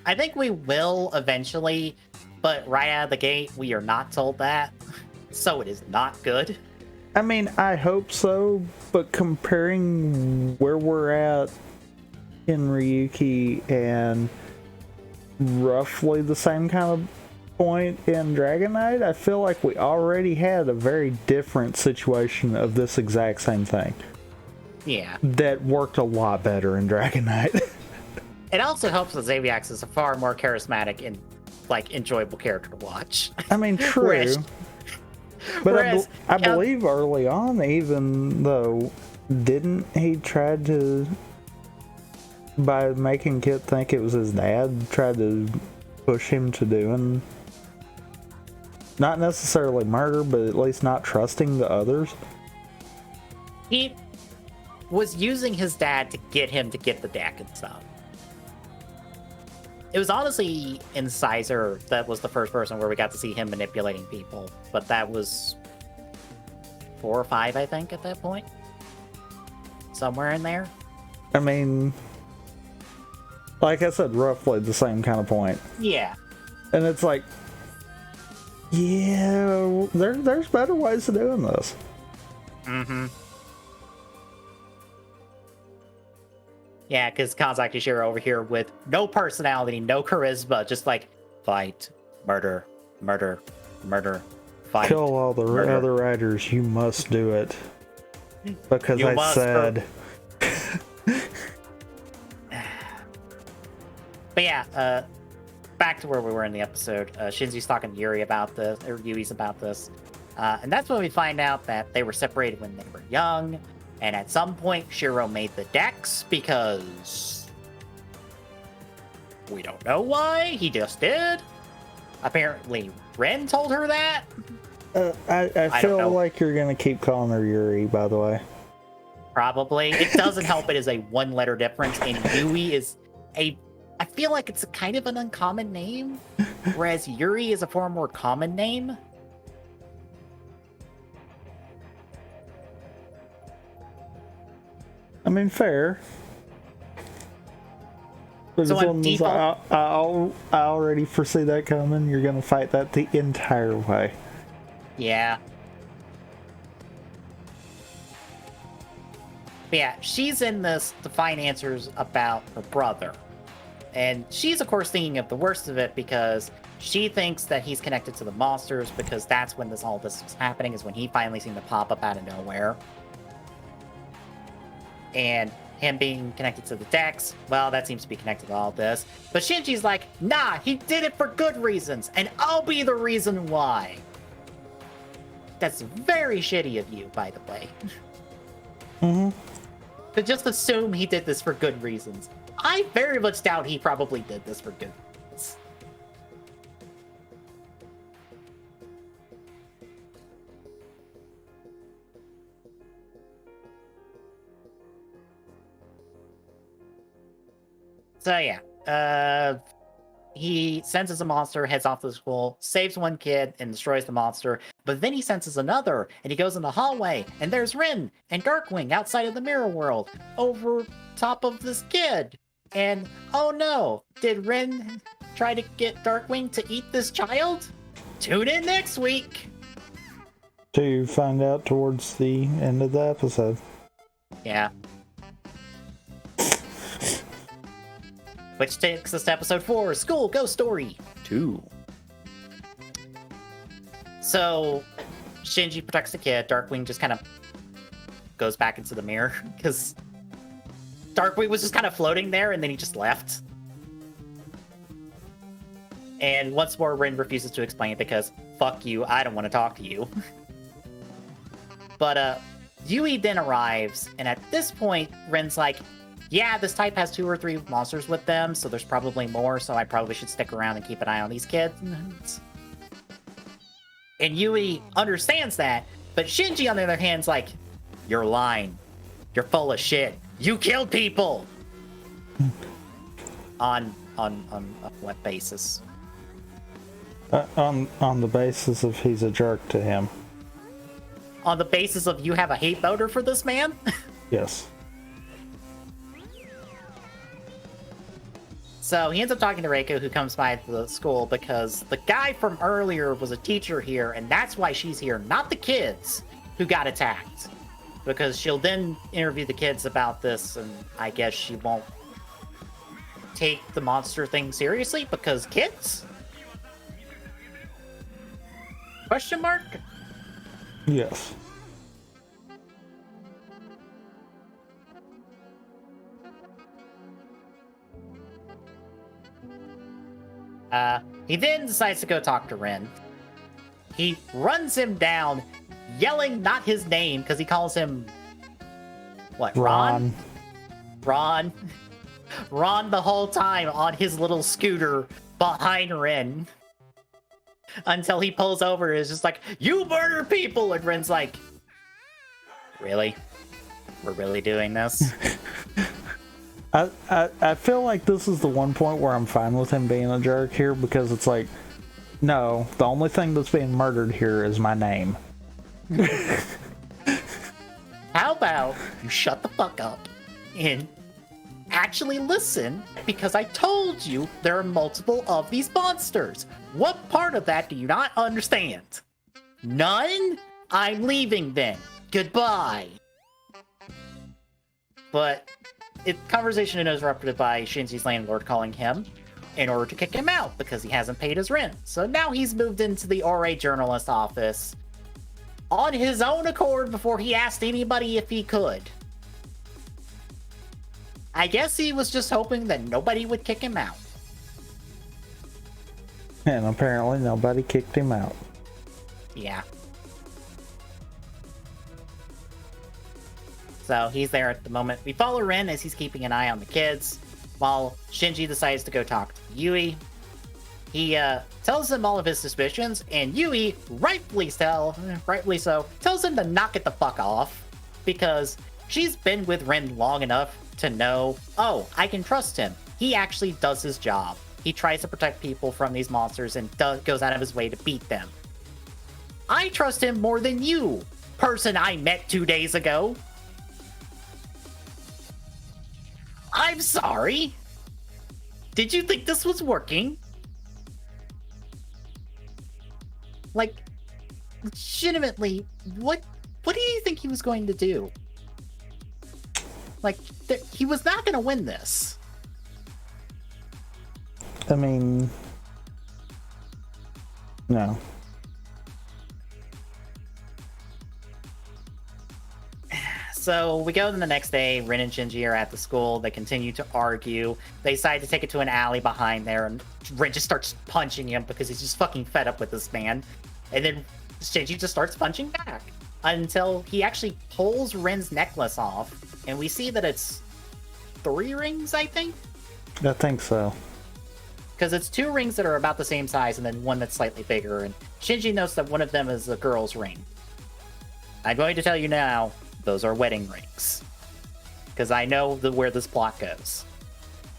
I think we will eventually, but right out of the gate, we are not told that. So it is not good. I mean, I hope so, but comparing where we're at in Ryuki and roughly the same kind of point in Dragon Knight, I feel like we already had a very different situation of this exact same thing. Yeah. That worked a lot better in Dragon Knight. It also helps that Xaviax is a far more charismatic and like enjoyable character to watch. I mean, true. But I believe early on, even though, didn't he try to, by making Kit think it was his dad, try to push him to doing, not necessarily murder, but at least not trusting the others? He was using his dad to get him to get the deck and stuff. It was honestly Incisor that was the first person where we got to see him manipulating people, but that was 4 or 5, I think, at that point. Somewhere in there. I mean, like I said, roughly the same kind of point. Yeah. And it's like, yeah, there's better ways of doing this. Mm-hmm. Yeah, because Kanzaki Shiro over here with no personality, no charisma, just like fight, murder, murder, murder, fight. Kill all the other riders. You must do it. Because I said. But yeah, back to where we were in the episode. Shinji's talking to Yuri about this, or Yui's about this. And that's when we find out that they were separated when they were young. And at some point, Shiro made the decks because we don't know why. He just did. Apparently, Ren told her that. I feel like you're going to keep calling her Yuri, by the way. Probably. It doesn't help. It is a 1-letter difference. And Yui is I feel like it's a kind of an uncommon name. Whereas Yuri is a far more common name. I mean, fair. But So as on long as I already foresee that coming, you're gonna fight that the entire way. Yeah. But yeah, she's in this to find answers about her brother. And she's, of course, thinking of the worst of it because she thinks that he's connected to the monsters because that's when all this was happening, is when he finally seemed to pop up out of nowhere. And him being connected to the decks, well, that seems to be connected to all this. But Shinji's like, nah, he did it for good reasons, and I'll be the reason why. That's very shitty of you, by the way. Mm-hmm. To just assume he did this for good reasons. I very much doubt he probably did this for good reasons. So yeah, he senses a monster, heads off to the school, saves one kid, and destroys the monster. But then he senses another, and he goes in the hallway, and there's Rin and Darkwing outside of the mirror world, over top of this kid. And oh no, did Rin try to get Darkwing to eat this child? Tune in next week! To find out towards the end of the episode. Yeah. Which takes us to episode 4, School Ghost Story 2. So, Shinji protects the kid. Darkwing just kind of goes back into the mirror, because Darkwing was just kind of floating there, and then he just left. And once more, Rin refuses to explain it because, fuck you, I don't want to talk to you. But, Yui then arrives, and at this point, Rin's like, yeah, this type has 2 or 3 monsters with them, so there's probably more, so I probably should stick around and keep an eye on these kids. And Yui understands that, but Shinji, on the other hand, is like, you're lying. You're full of shit. You killed people! On what basis? On the basis of he's a jerk to him. On the basis of you have a hate voter for this man? Yes. So he ends up talking to Reiko, who comes by the school because the guy from earlier was a teacher here, and that's why she's here, not the kids who got attacked. Because she'll then interview the kids about this, and I guess she won't take the monster thing seriously because kids? Question mark? Yes. He then decides to go talk to Rin. He runs him down, yelling not his name, because he calls him... What, Ron? Ron. Ron the whole time on his little scooter behind Rin. Until he pulls over and is just like, you murder people! And Rin's like, really? We're really doing this? I feel like this is the one point where I'm fine with him being a jerk here, because it's like, no, the only thing that's being murdered here is my name. How about you shut the fuck up and actually listen, because I told you there are multiple of these monsters. What part of that do you not understand? None? I'm leaving then. Goodbye. But conversation is interrupted by Shinji's landlord calling him in order to kick him out because he hasn't paid his rent. So now he's moved into the Ore journalist office on his own accord before he asked anybody if he could. I guess he was just hoping that nobody would kick him out. And apparently nobody kicked him out. Yeah. So he's there at the moment. We follow Rin as he's keeping an eye on the kids, while Shinji decides to go talk to Yui. He tells him all of his suspicions, and Yui, rightfully so, tells him to knock it the fuck off, because she's been with Rin long enough to know, oh, I can trust him. He actually does his job. He tries to protect people from these monsters and goes out of his way to beat them. I trust him more than you, person I met 2 days ago. I'm sorry. Did you think this was working? Like, legitimately, what do you think he was going to do? Like, he was not going to win this. I mean, no. So we go to the next day. Rin and Shinji are at the school. They continue to argue. They decide to take it to an alley behind there, and Rin just starts punching him because he's just fucking fed up with this man. And then Shinji just starts punching back until he actually pulls Rin's necklace off, and we see that it's 3 rings, I think? I think so. Because it's 2 rings that are about the same size and then one that's slightly bigger, and Shinji notes that one of them is a girl's ring. I'm going to tell you now, those are wedding rings. Because I know where this plot goes.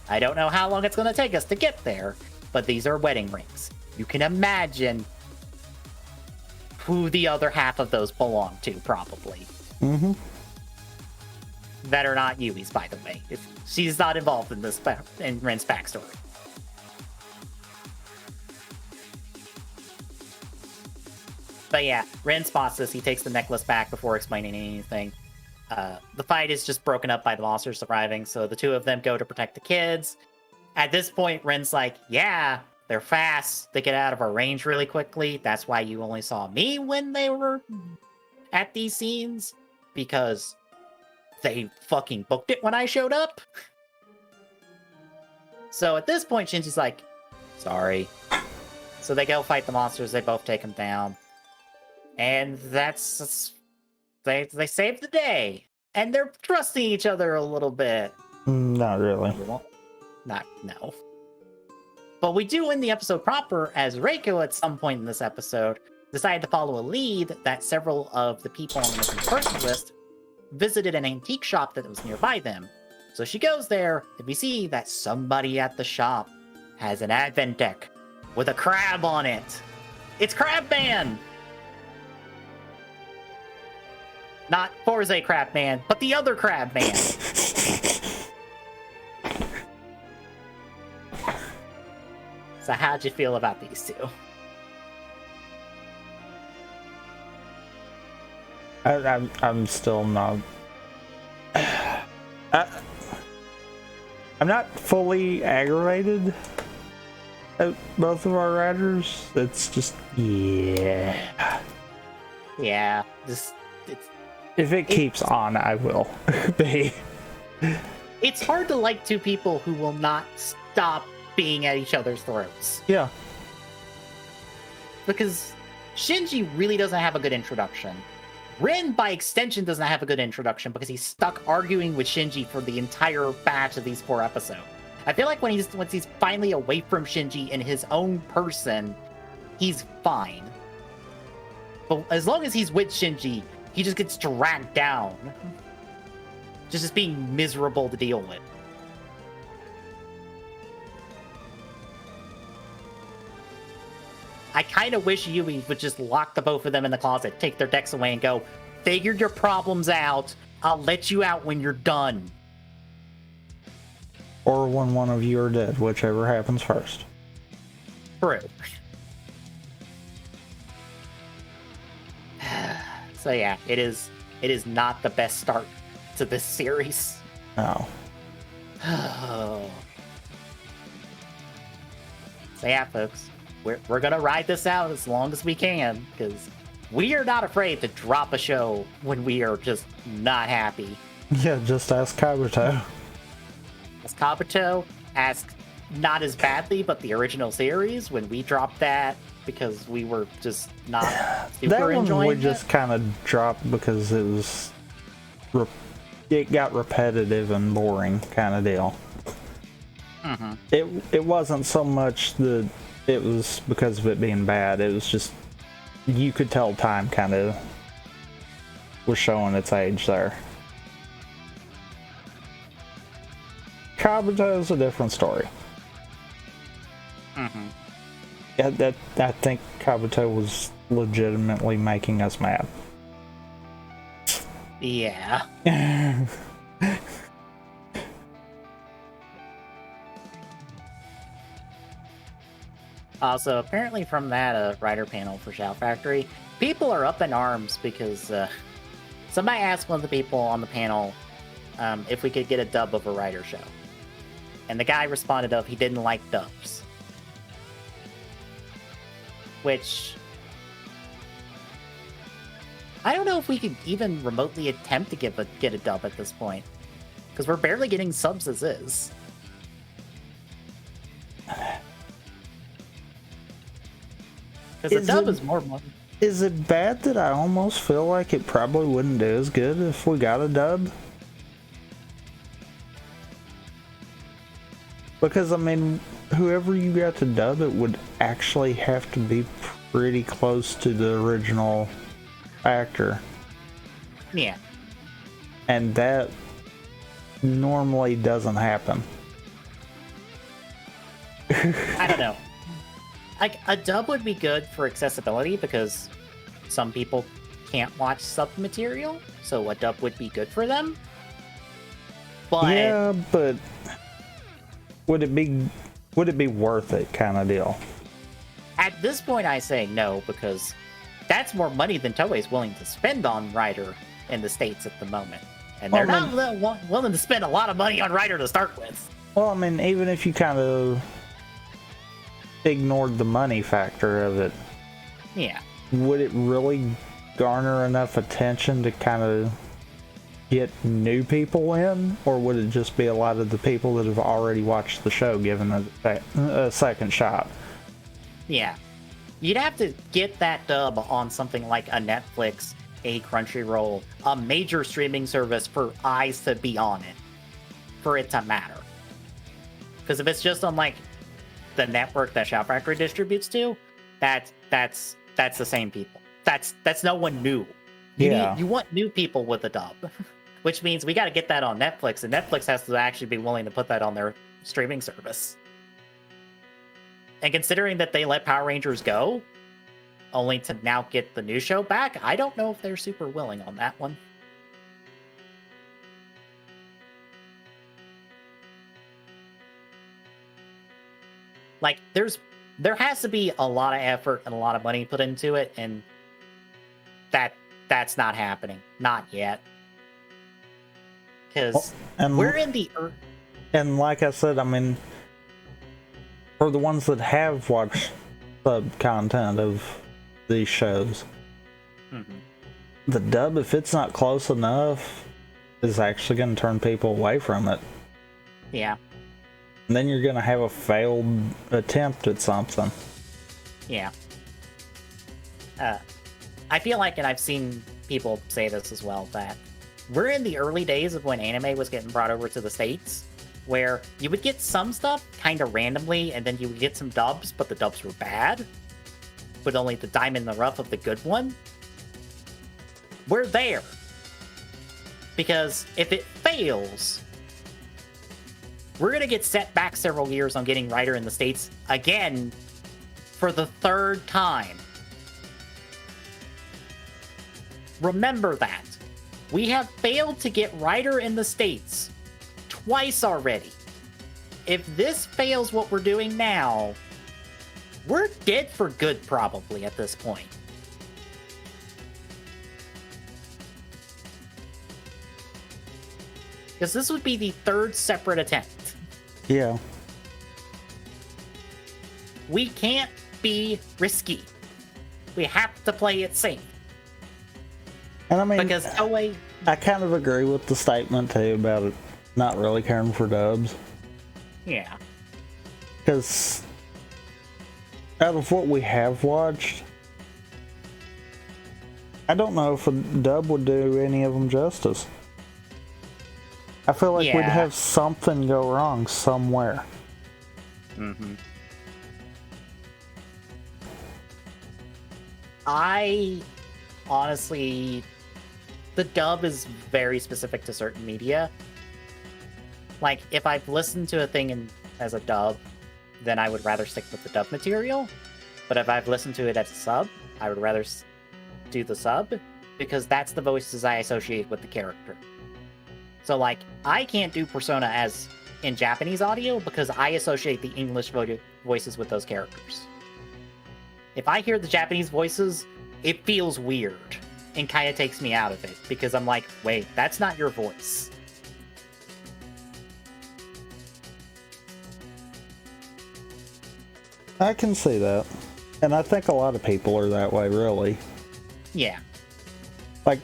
I don't know how long it's going to take us to get there, but these are wedding rings. You can imagine who the other half of those belong to, probably. Mm-hmm. That are not Yui's, by the way. She's not involved in this in Rin's backstory. But yeah, Rin spots this. He takes the necklace back before explaining anything. The fight is just broken up by the monsters arriving, so the 2 of them go to protect the kids. At this point, Rin's like, yeah, they're fast. They get out of our range really quickly. That's why you only saw me when they were at these scenes, because they fucking booked it when I showed up. So at this point, Shinji's like, sorry. So they go fight the monsters. They both take them down. And that's... They save the day. And they're trusting each other a little bit. Not really. No. But we do in the episode proper, as Reiko at some point in this episode decided to follow a lead that several of the people on the missing persons list visited an antique shop that was nearby them. So she goes there, and we see that somebody at the shop has an advent deck with a crab on it. It's Crab Man! Not Forze Crab Man, but the other Crab Man. So how'd you feel about these 2? I'm still not... I'm not fully aggravated at both of our riders. It's just... Yeah. Yeah, If it keeps on, I will be. It's hard to like 2 people who will not stop being at each other's throats. Yeah. Because Shinji really doesn't have a good introduction. Rin, by extension, doesn't have a good introduction because he's stuck arguing with Shinji for the entire batch of these 4 episodes. I feel like once he's finally away from Shinji in his own person, he's fine. But as long as he's with Shinji, he just gets dragged down. Just being miserable to deal with. I kind of wish Yui would just lock the both of them in the closet, take their decks away, and go, figure your problems out. I'll let you out when you're done. Or when one of you are dead, whichever happens first. True. So yeah, it is not the best start to this series. No. Oh. So yeah, folks, we're gonna ride this out as long as we can, because we are not afraid to drop a show when we are just not happy. Yeah, just ask Kabuto. As Kabuto asked, not as badly, but the original series, when we dropped that because we were just not super that one enjoying we it. just kind of dropped because it was it got repetitive and boring kind of deal. Mm-hmm. It wasn't so much that it was because of it being bad. It was just you could tell time kind of was showing its age there. Kabuto is a different story. Mm-hmm. Yeah, I think Kabuto was legitimately making us mad. Yeah. Also, apparently from that writer panel for Shout Factory, people are up in arms because somebody asked one of the people on the panel if we could get a dub of a writer show. And the guy responded of he didn't like dubs. Which... I don't know if we could even remotely attempt to get a dub at this point. Because we're barely getting subs as is. Because the dub is more money. Is it bad that I almost feel like it probably wouldn't do as good if we got a dub? Because, I mean, whoever you got to dub it would actually have to be pretty close to the original actor. Yeah. And that normally doesn't happen. I don't know. Like, a dub would be good for accessibility because some people can't watch sub material, so a dub would be good for them. But yeah, but would it be worth it kind of deal? At this point, I say no, because that's more money than Toei's willing to spend on Rider in the States at the moment. And they're not willing to spend a lot of money on Rider to start with. Well, I mean, even if you kind of ignored the money factor of it, yeah, would it really garner enough attention to kind of get new people in, or would it just be a lot of the people that have already watched the show given a second shot? Yeah, you'd have to get that dub on something like a Netflix, a Crunchyroll, a major streaming service for eyes to be on it, for it to matter. Because if it's just on like the network that Shout Factory distributes to, that's the same people. That's no one new. You want new people with a dub, which means we got to get that on Netflix, and Netflix has to actually be willing to put that on their streaming service. And considering that they let Power Rangers go, only to now get the new show back, I don't know if they're super willing on that one. Like, there has to be a lot of effort and a lot of money put into it, and that's not happening. Not yet. Because we're in the... And like I said, I mean, for the ones that have watched sub content of these shows, the dub, if it's not close enough, is actually going to turn people away from it. Yeah. And then you're going to have a failed attempt at something. Yeah. I feel like, and I've seen people say this as well, that we're in the early days of when anime was getting brought over to the States, where you would get some stuff kind of randomly, and then you would get some dubs, but the dubs were bad, with only the diamond in the rough of the good one. We're there. Because if it fails, we're going to get set back several years on getting Rider in the States again for the third time. Remember that. We have failed to get Rider in the States twice already. If this fails what we're doing now, we're dead for good probably at this point. Because this would be the third separate attempt. Yeah. We can't be risky. We have to play it safe. And I mean, because Toei... I kind of agree with the statement too about it not really caring for dubs. Yeah. Because out of what we have watched, I don't know if a dub would do any of them justice. I feel like we'd have something go wrong somewhere. I honestly... The dub is very specific to certain media. Like, if I've listened to a thing as a dub, then I would rather stick with the dub material. But if I've listened to it as a sub, I would rather do the sub, because that's the voices I associate with the character. So, like, I can't do Persona as in Japanese audio because I associate the English voices with those characters. if I hear the Japanese voices, it feels weird and kind of takes me out of it because I'm like, wait, that's not your voice. I can see that. And I think a lot of people are that way, really. Yeah. Like,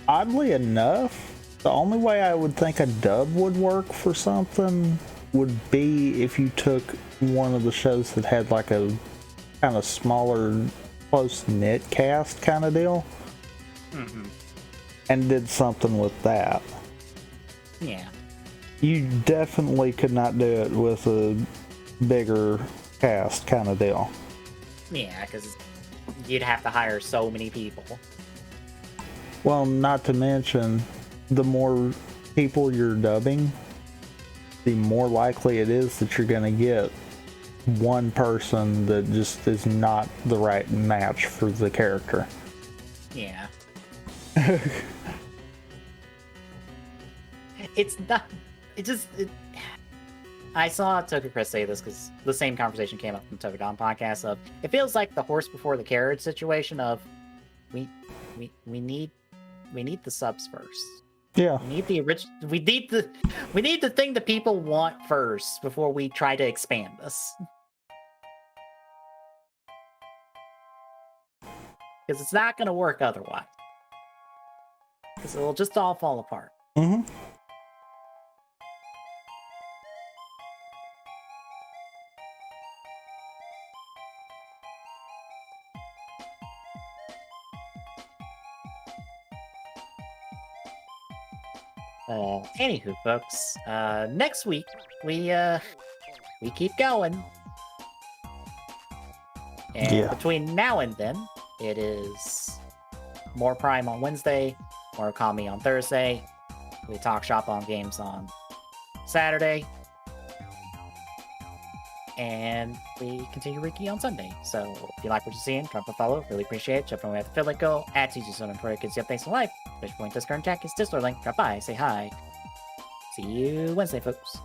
oddly enough, the only way I would think a dub would work for something would be if you took one of the shows that had like a kind of smaller, close-knit cast kind of deal, and did something with that. Yeah. You definitely could not do it with a bigger cast kind of deal. Yeah, because you'd have to hire so many people. Well, not to mention, the more people you're dubbing, the more likely it is that you're going to get one person that just is not the right match for the character. Yeah. It's not... I saw Toku Chris say this because the same conversation came up from the Tokodon podcast of, it feels like the horse before the carriage situation of, we need the subs first. Yeah. We need the original. We need the thing that people want first before we try to expand this. Because it's not going to work otherwise. Because it'll just all fall apart. Mm-hmm. Anywho, folks, next week we keep going, and between now and then, it is more Prime on Wednesday, more Kamen on Thursday. We talk shop on games on Saturday, and we continue Ryuki on Sunday. So if you like what you're seeing, drop a follow. Really appreciate it. Jump on at the Philip Go at TG7 for kids. Updates in life. Fish point Discord and Jack is Discord link. Drop by, say hi. See you Wednesday, folks.